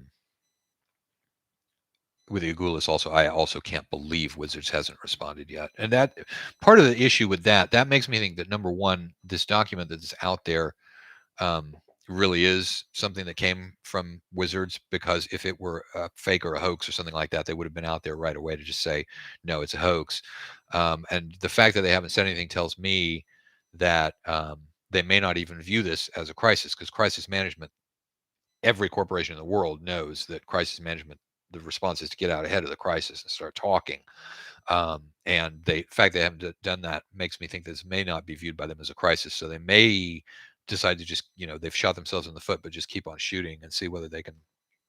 With the Agulis also, I also can't believe Wizards hasn't responded yet. And that part of the issue with that makes me think that, number one, this document that's out there really is something that came from Wizards, because if it were a fake or a hoax or something like that, they would have been out there right away to just say, no, it's a hoax. And the fact that they haven't said anything tells me that they may not even view this as a crisis, because crisis management, every corporation in the world knows that crisis management, the response is to get out ahead of the crisis and start talking. And the fact they haven't done that makes me think this may not be viewed by them as a crisis. So they may decide to just, they've shot themselves in the foot, but just keep on shooting and see whether they can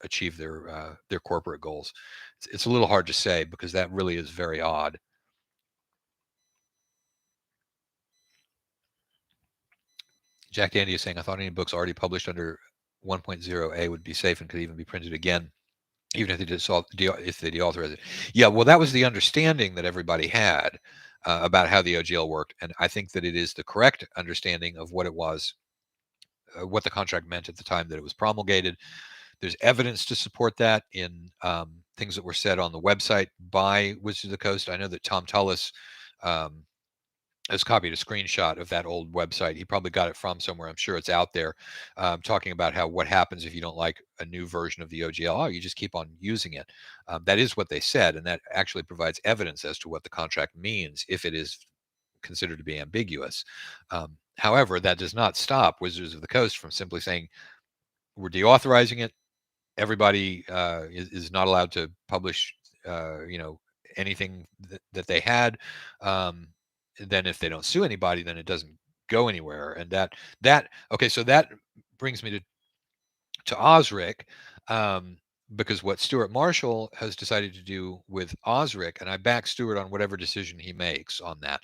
achieve their corporate goals. It's a little hard to say, because that really is very odd. Jack Dandy is saying, I thought any books already published under 1.0a would be safe and could even be printed again, even if they deauthorize it. Yeah, well, that was the understanding that everybody had about how the OGL worked, and I think that it is the correct understanding of what it was, what the contract meant at the time that it was promulgated. There's evidence to support that in things that were said on the website by Wizards of the Coast. I know that Tom Tullis has copied a screenshot of that old website. He probably got it from somewhere. I'm sure it's out there, talking about what happens if you don't like a new version of the OGL. Oh, you just keep on using it. That is what they said, and that actually provides evidence as to what the contract means if it is considered to be ambiguous. However, that does not stop Wizards of the Coast from simply saying, we're deauthorizing it. Everybody is not allowed to publish, anything that they had. Then if they don't sue anybody, then it doesn't go anywhere. And okay, so that brings me to Osric, because what Stuart Marshall has decided to do with Osric, and I back Stuart on whatever decision he makes on that,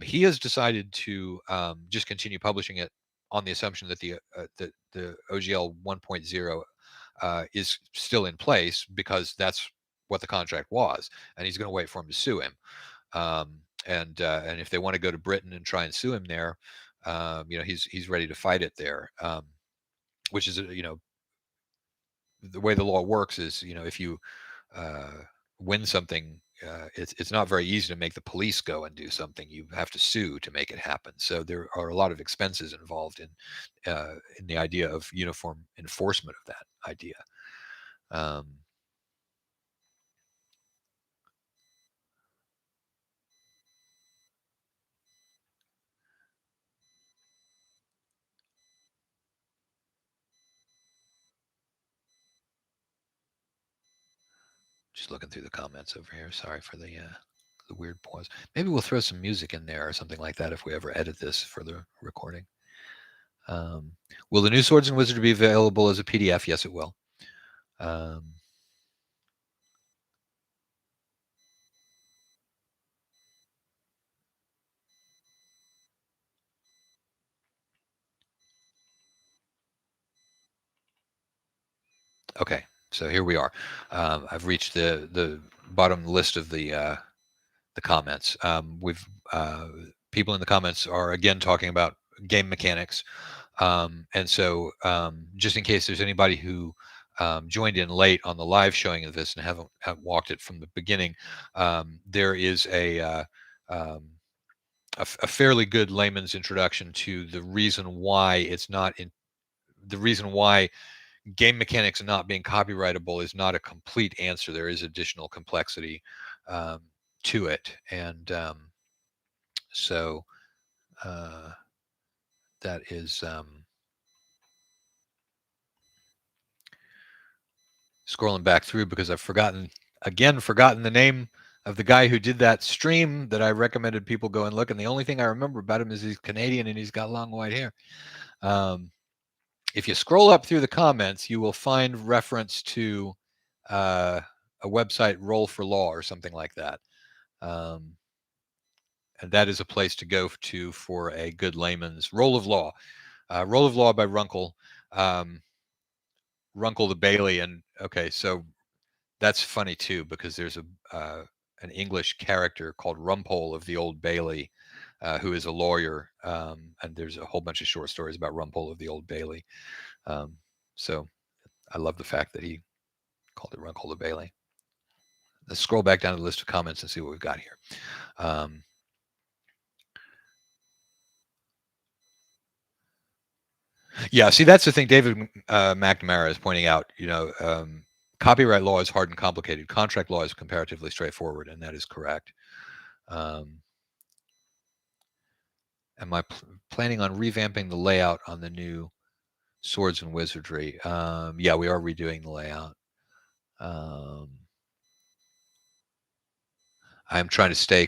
he has decided to just continue publishing it on the assumption that the OGL 1.0 is still in place, because that's what the contract was, and he's going to wait for him to sue him. And if they want to go to Britain and try and sue him there, he's ready to fight it there. Which is, the way the law works is, if you win something, it's not very easy to make the police go and do something. You have to sue to make it happen. So there are a lot of expenses involved in the idea of uniform enforcement of that idea. Just looking through the comments over here. Sorry for the weird pause. Maybe we'll throw some music in there or something like that if we ever edit this for the recording. Will the new Swords and Wizardry be available as a PDF? Yes, it will. Okay, so here we are. I've reached the bottom list of the comments. We've people in the comments are again talking about game mechanics, and so just in case there's anybody who joined in late on the live showing of this and haven't walked it from the beginning, there is um, a fairly good layman's introduction to the reason why it's not in the reason why game mechanics not being copyrightable is not a complete answer. There is additional complexity um, to it, and so uh, that is scrolling back through because I've forgotten the name of the guy who did that stream that I recommended people go and look. And the only thing I remember about him is he's Canadian and he's got long white hair. If you scroll up through the comments, you will find reference to a website, Roll for Law, or something like that. And that is a place to go to for a good layman's Roll of Law. Roll of Law by Runkle. Runkle the Bailey. And okay, so that's funny too, because there's an English character called Rumpole of the Old Bailey, who is a lawyer. And there's a whole bunch of short stories about Rumpole of the Old Bailey. So I love the fact that he called it Runkle the Bailey. Let's scroll back down to the list of comments and see what we've got here. Yeah, see, that's the thing David McNamara is pointing out. Copyright law is hard and complicated. Contract law is comparatively straightforward, and that is correct. Am I planning on revamping the layout on the new Swords and Wizardry? Yeah, we are redoing the layout. I'm trying to stay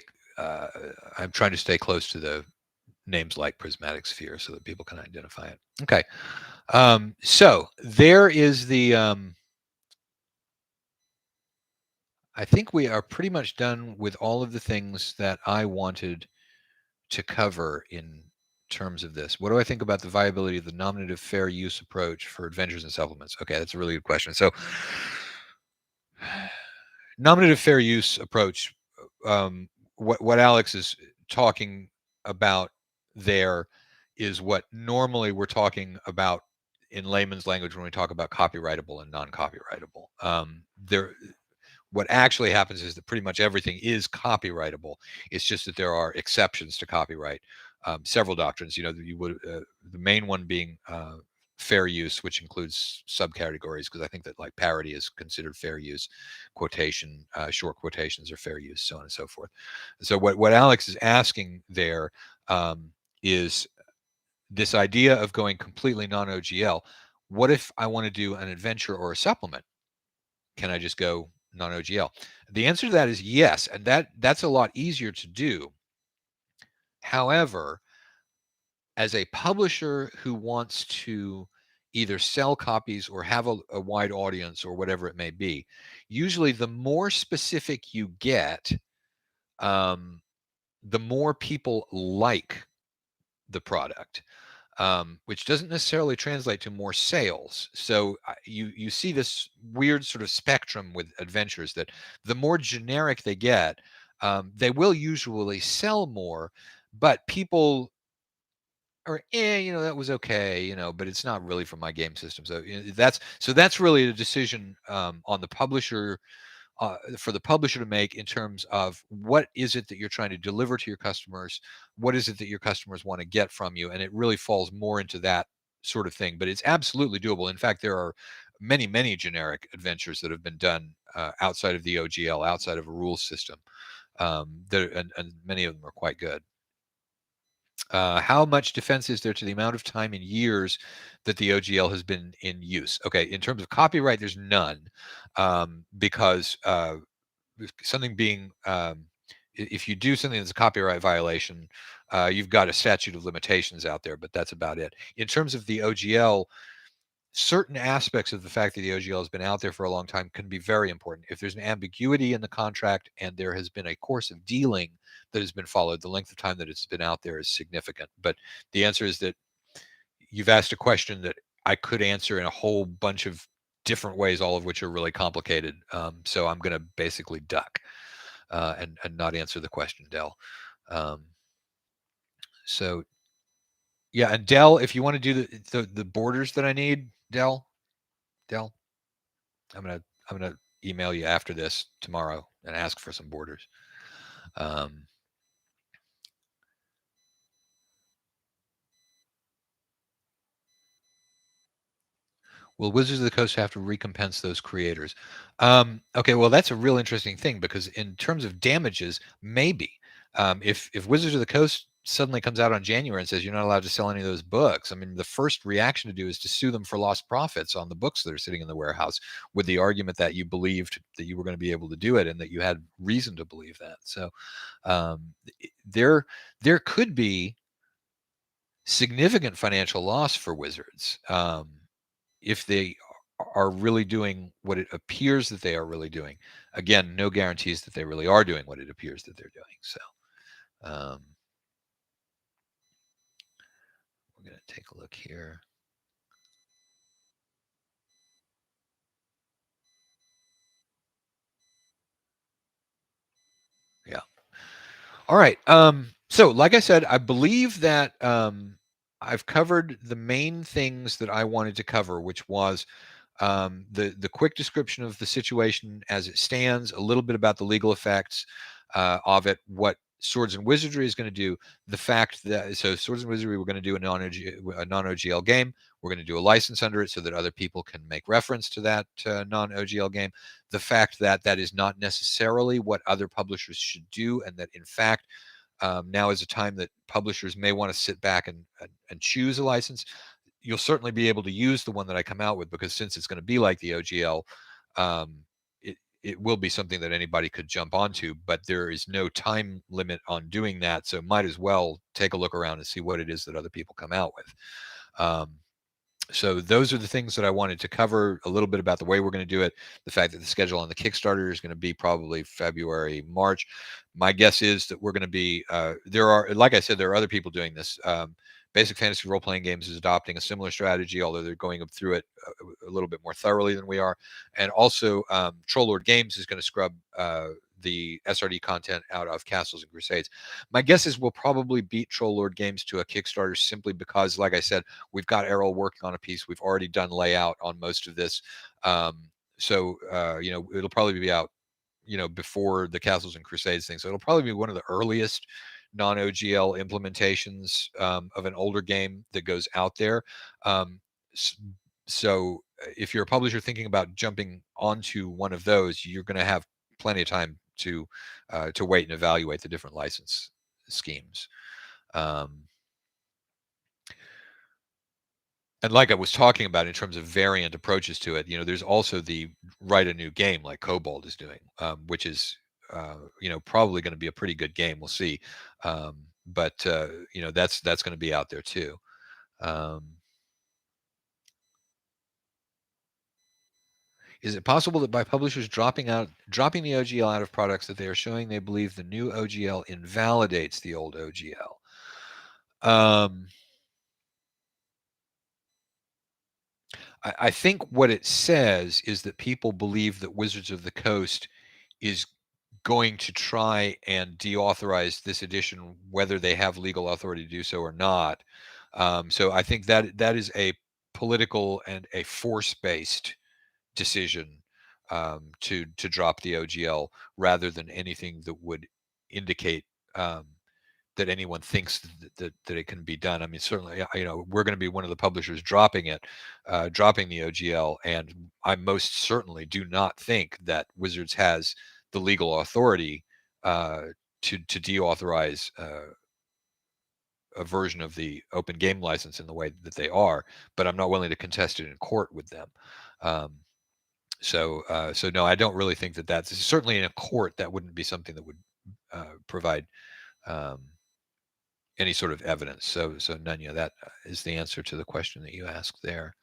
close to the names like Prismatic Sphere so that people can identify it. Okay. So there is the I think we are pretty much done with all of the things that I wanted to cover in terms of this. What do I think about the viability of the nominative fair use approach for adventures and supplements? Okay, that's a really good question. So nominative fair use approach, what Alex is talking about there is what normally we're talking about in layman's language when we talk about copyrightable and non-copyrightable. What actually happens is that pretty much everything is copyrightable. It's just that there are exceptions to copyright. Several doctrines, the main one being fair use, which includes subcategories, because I think that like parody is considered fair use, quotation, short quotations are fair use, so on and so forth. So what Alex is asking there is this idea of going completely non-OGL. What if I want to do an adventure or a supplement? Can I just go non-OGL? The answer to that is yes, and that's a lot easier to do. However, as a publisher who wants to either sell copies or have a wide audience or whatever it may be, usually the more specific you get, the more people like the product. Which doesn't necessarily translate to more sales. So you see this weird sort of spectrum with adventures that the more generic they get, they will usually sell more, but people are, that was okay, but it's not really for my game system. So that's really a decision on the publisher. For the publisher to make in terms of what is it that you're trying to deliver to your customers, what is it that your customers want to get from you, and it really falls more into that sort of thing. But it's absolutely doable. In fact, there are many generic adventures that have been done outside of the OGL, outside of a rules system, and many of them are quite good. How much defense is there to the amount of time in years that the OGL has been in use? Okay, in terms of copyright, there's none, because something being, if you do something that's a copyright violation, you've got a statute of limitations out there, but that's about it. In terms of the OGL, certain aspects of the fact that the OGL has been out there for a long time can be very important. If there's an ambiguity in the contract and there has been a course of dealing that has been followed, the length of time that it's been out there is significant. But the answer is that you've asked a question that I could answer in a whole bunch of different ways, all of which are really complicated. So I'm going to basically duck and not answer the question, Dell. Um, so yeah, and Dell, if you want to do the borders that I need, Dell, I'm gonna email you after this tomorrow and ask for some borders. Um, Will Wizards of the Coast have to recompense those creators? Okay, well, that's a real interesting thing because in terms of damages, maybe if Wizards of the Coast suddenly comes out on January and says you're not allowed to sell any of those books, I mean, the first reaction to do is to sue them for lost profits on the books that are sitting in the warehouse, with the argument that you believed that you were going to be able to do it and that you had reason to believe that. So um, there could be significant financial loss for Wizards. If they are really doing what it appears that they are really doing. Again, no guarantees that they really are doing what it appears that they're doing. So we're going to take a look here. Yeah. All right. So like I said, I believe that I've covered the main things that I wanted to cover, which was the quick description of the situation as it stands, a little bit about the legal effects of it, what Swords and Wizardry is going to do, the fact that Swords and Wizardry, we're going to do a non-OGL game. We're going to do a license under it so that other people can make reference to that non-OGL game. The fact that that is not necessarily what other publishers should do, and that in fact now is a time that publishers may want to sit back and choose a license. You'll certainly be able to use the one that I come out with, because since it's going to be like the OGL, um, it will be something that anybody could jump onto, but there is no time limit on doing that. So might as well take a look around and see what it is that other people come out with. So those are the things that I wanted to cover, a little bit about the way we're going to do it, the fact that the schedule on the Kickstarter is going to be probably February, March. My guess is that we're going to be, like I said, there are other people doing this. Basic Fantasy Role-Playing Games is adopting a similar strategy, although they're going through it a little bit more thoroughly than we are. And also, Troll Lord Games is going to scrub the SRD content out of Castles and Crusades. My guess is we'll probably beat Troll Lord Games to a Kickstarter simply because, like I said, we've got Errol working on a piece. We've already done layout on most of this. So it'll probably be out, before the Castles and Crusades thing. So it'll probably be one of the earliest non-OGL implementations of an older game that goes out there. So if you're a publisher thinking about jumping onto one of those, you're going to have plenty of time to wait and evaluate the different license schemes. And like I was talking about in terms of variant approaches to it, there's also the write a new game like Kobold is doing, which is, probably going to be a pretty good game. We'll see. But that's going to be out there too. Is it possible that by publishers dropping the OGL out of products that they are showing they believe the new OGL invalidates the old OGL? I think what it says is that people believe that Wizards of the Coast is going to try and deauthorize this edition, whether they have legal authority to do so or not. So I think that is a political and a force-based decision to drop the OGL, rather than anything that would indicate that anyone thinks that it can be done. I mean, certainly, we're going to be one of the publishers dropping the OGL, and I most certainly do not think that Wizards has the legal authority to deauthorize a version of the open game license in the way that they are. But I'm not willing to contest it in court with them. So no, I don't really think that that's certainly in a court. That wouldn't be something that would provide any sort of evidence. So Nunya, that is the answer to the question that you asked there.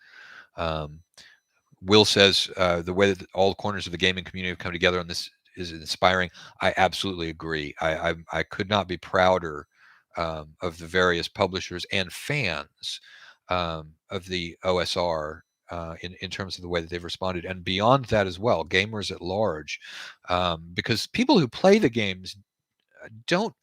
Will says the way that all corners of the gaming community have come together on this is inspiring. I absolutely agree. I could not be prouder of the various publishers and fans of the OSR in terms of the way that they've responded, and beyond that as well, gamers at large, because people who play the games don't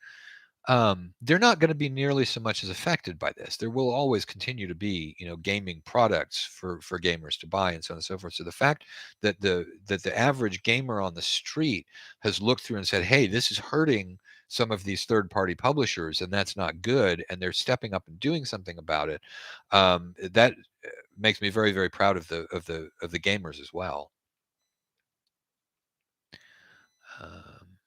they're not going to be nearly so much as affected by this. There will always continue to be, gaming products for gamers to buy and so on and so forth. So the fact that the average gamer on the street has looked through and said, "Hey, this is hurting some of these third-party publishers, and that's not good," and they're stepping up and doing something about it, that makes me very, very proud of the gamers as well. Um,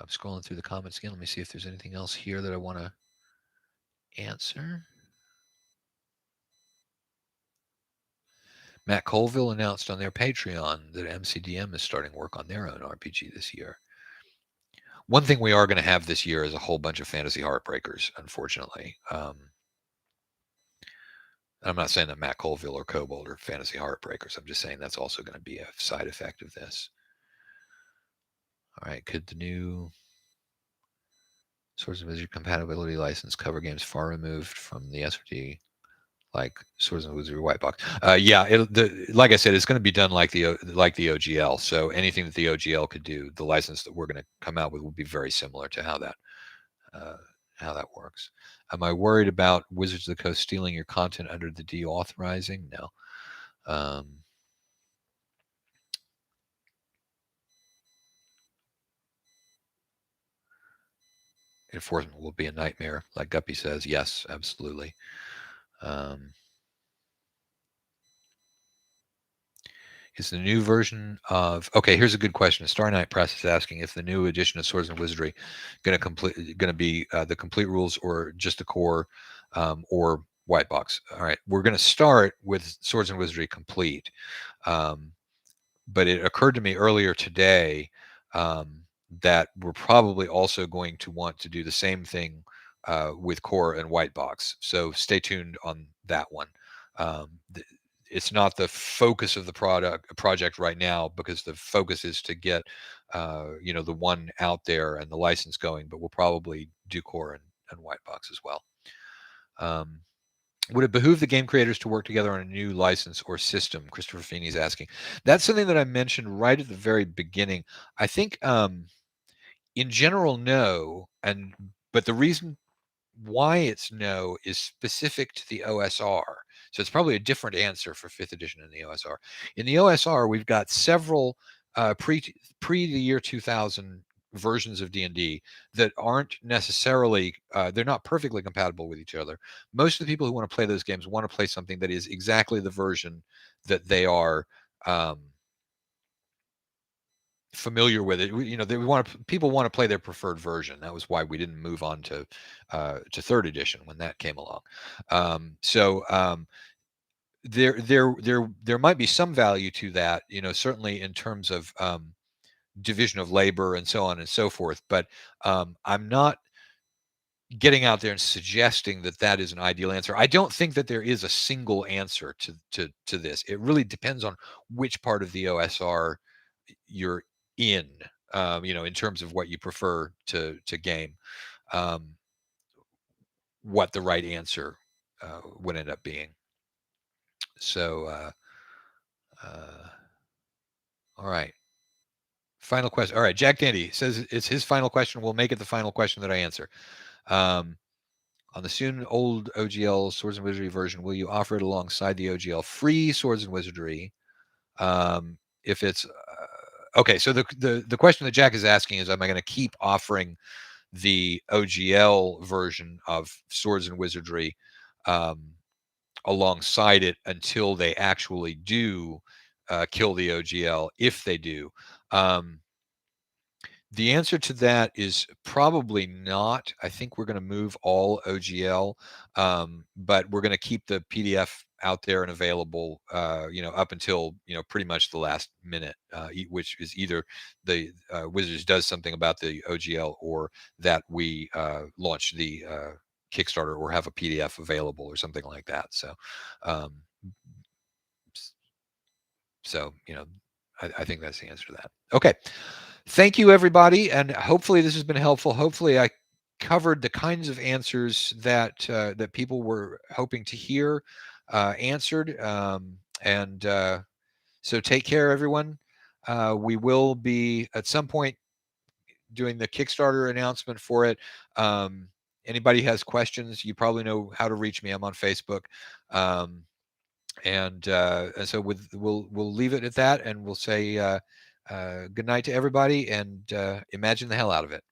I'm scrolling through the comments again. Let me see if there's anything else here that I want to answer. Matt Colville announced on their Patreon that MCDM is starting work on their own RPG this year. One thing we are going to have this year is a whole bunch of fantasy heartbreakers, unfortunately. I'm not saying that Matt Colville or Kobold are fantasy heartbreakers. I'm just saying that's also going to be a side effect of this. All right, could the new Swords and Wizardry compatibility license cover games far removed from the SRD, like Swords and Wizardry white box? Yeah, like I said, it's going to be done like the OGL. So anything that the OGL could do, the license that we're going to come out with will be very similar to how that works. Am I worried about Wizards of the Coast stealing your content under the deauthorizing? No. Enforcement will be a nightmare, like Guppy says. Yes, absolutely. Is the new version of here's a good question. Star Knight Press is asking if the new edition of Swords and Wizardry going to be the complete rules or just a core or white box. All right, we're going to start with Swords and Wizardry complete, but it occurred to me earlier today that we're probably also going to want to do the same thing with core and white box. So stay tuned on that one. It's not the focus of the project right now, because the focus is to get the one out there and the license going, but we'll probably do core and white box as well. Would it behoove the game creators to work together on a new license or system? Christopher Feeney is asking. That's something that I mentioned right at the very beginning. I think in general, no. But the reason why it's no is specific to the OSR. So it's probably a different answer for 5th edition in the OSR. In the OSR, we've got several pre the year 2000 versions of D&D that aren't necessarily, they're not perfectly compatible with each other. Most of the people who want to play those games want to play something that is exactly the version that they are familiar with it. People want to play their preferred version. That was why we didn't move on to 3rd edition when that came along. There might be some value to that, certainly in terms of division of labor and so on and so forth. But I'm not getting out there and suggesting that that is an ideal answer. I don't think that there is a single answer to this. It really depends on which part of the OSR you're in, in terms of what you prefer to game, what the right answer would end up being. So, all right. Final question. All right. Jack Dandy says it's his final question. We'll make it the final question that I answer. On the soon old OGL Swords and Wizardry version, will you offer it alongside the OGL free Swords and Wizardry? If it's okay, so the question that Jack is asking is, am I going to keep offering the OGL version of Swords and Wizardry alongside it until they actually do kill the OGL? If they do, the answer to that is probably not. I think we're going to move all OGL, but we're going to keep the PDF out there and available, up until, pretty much the last minute, which is either the Wizards does something about the OGL, or that we launch the Kickstarter or have a PDF available or something like that. So, I think that's the answer to that. Okay. Thank you, everybody, and hopefully this has been helpful. Hopefully I covered the kinds of answers that that people were hoping to hear answered. And so take care, everyone. We will be at some point doing the Kickstarter announcement for it. Anybody has questions, you probably know how to reach me. I'm on Facebook. And so we'll leave it at that, and we'll say good night to everybody, and imagine the hell out of it.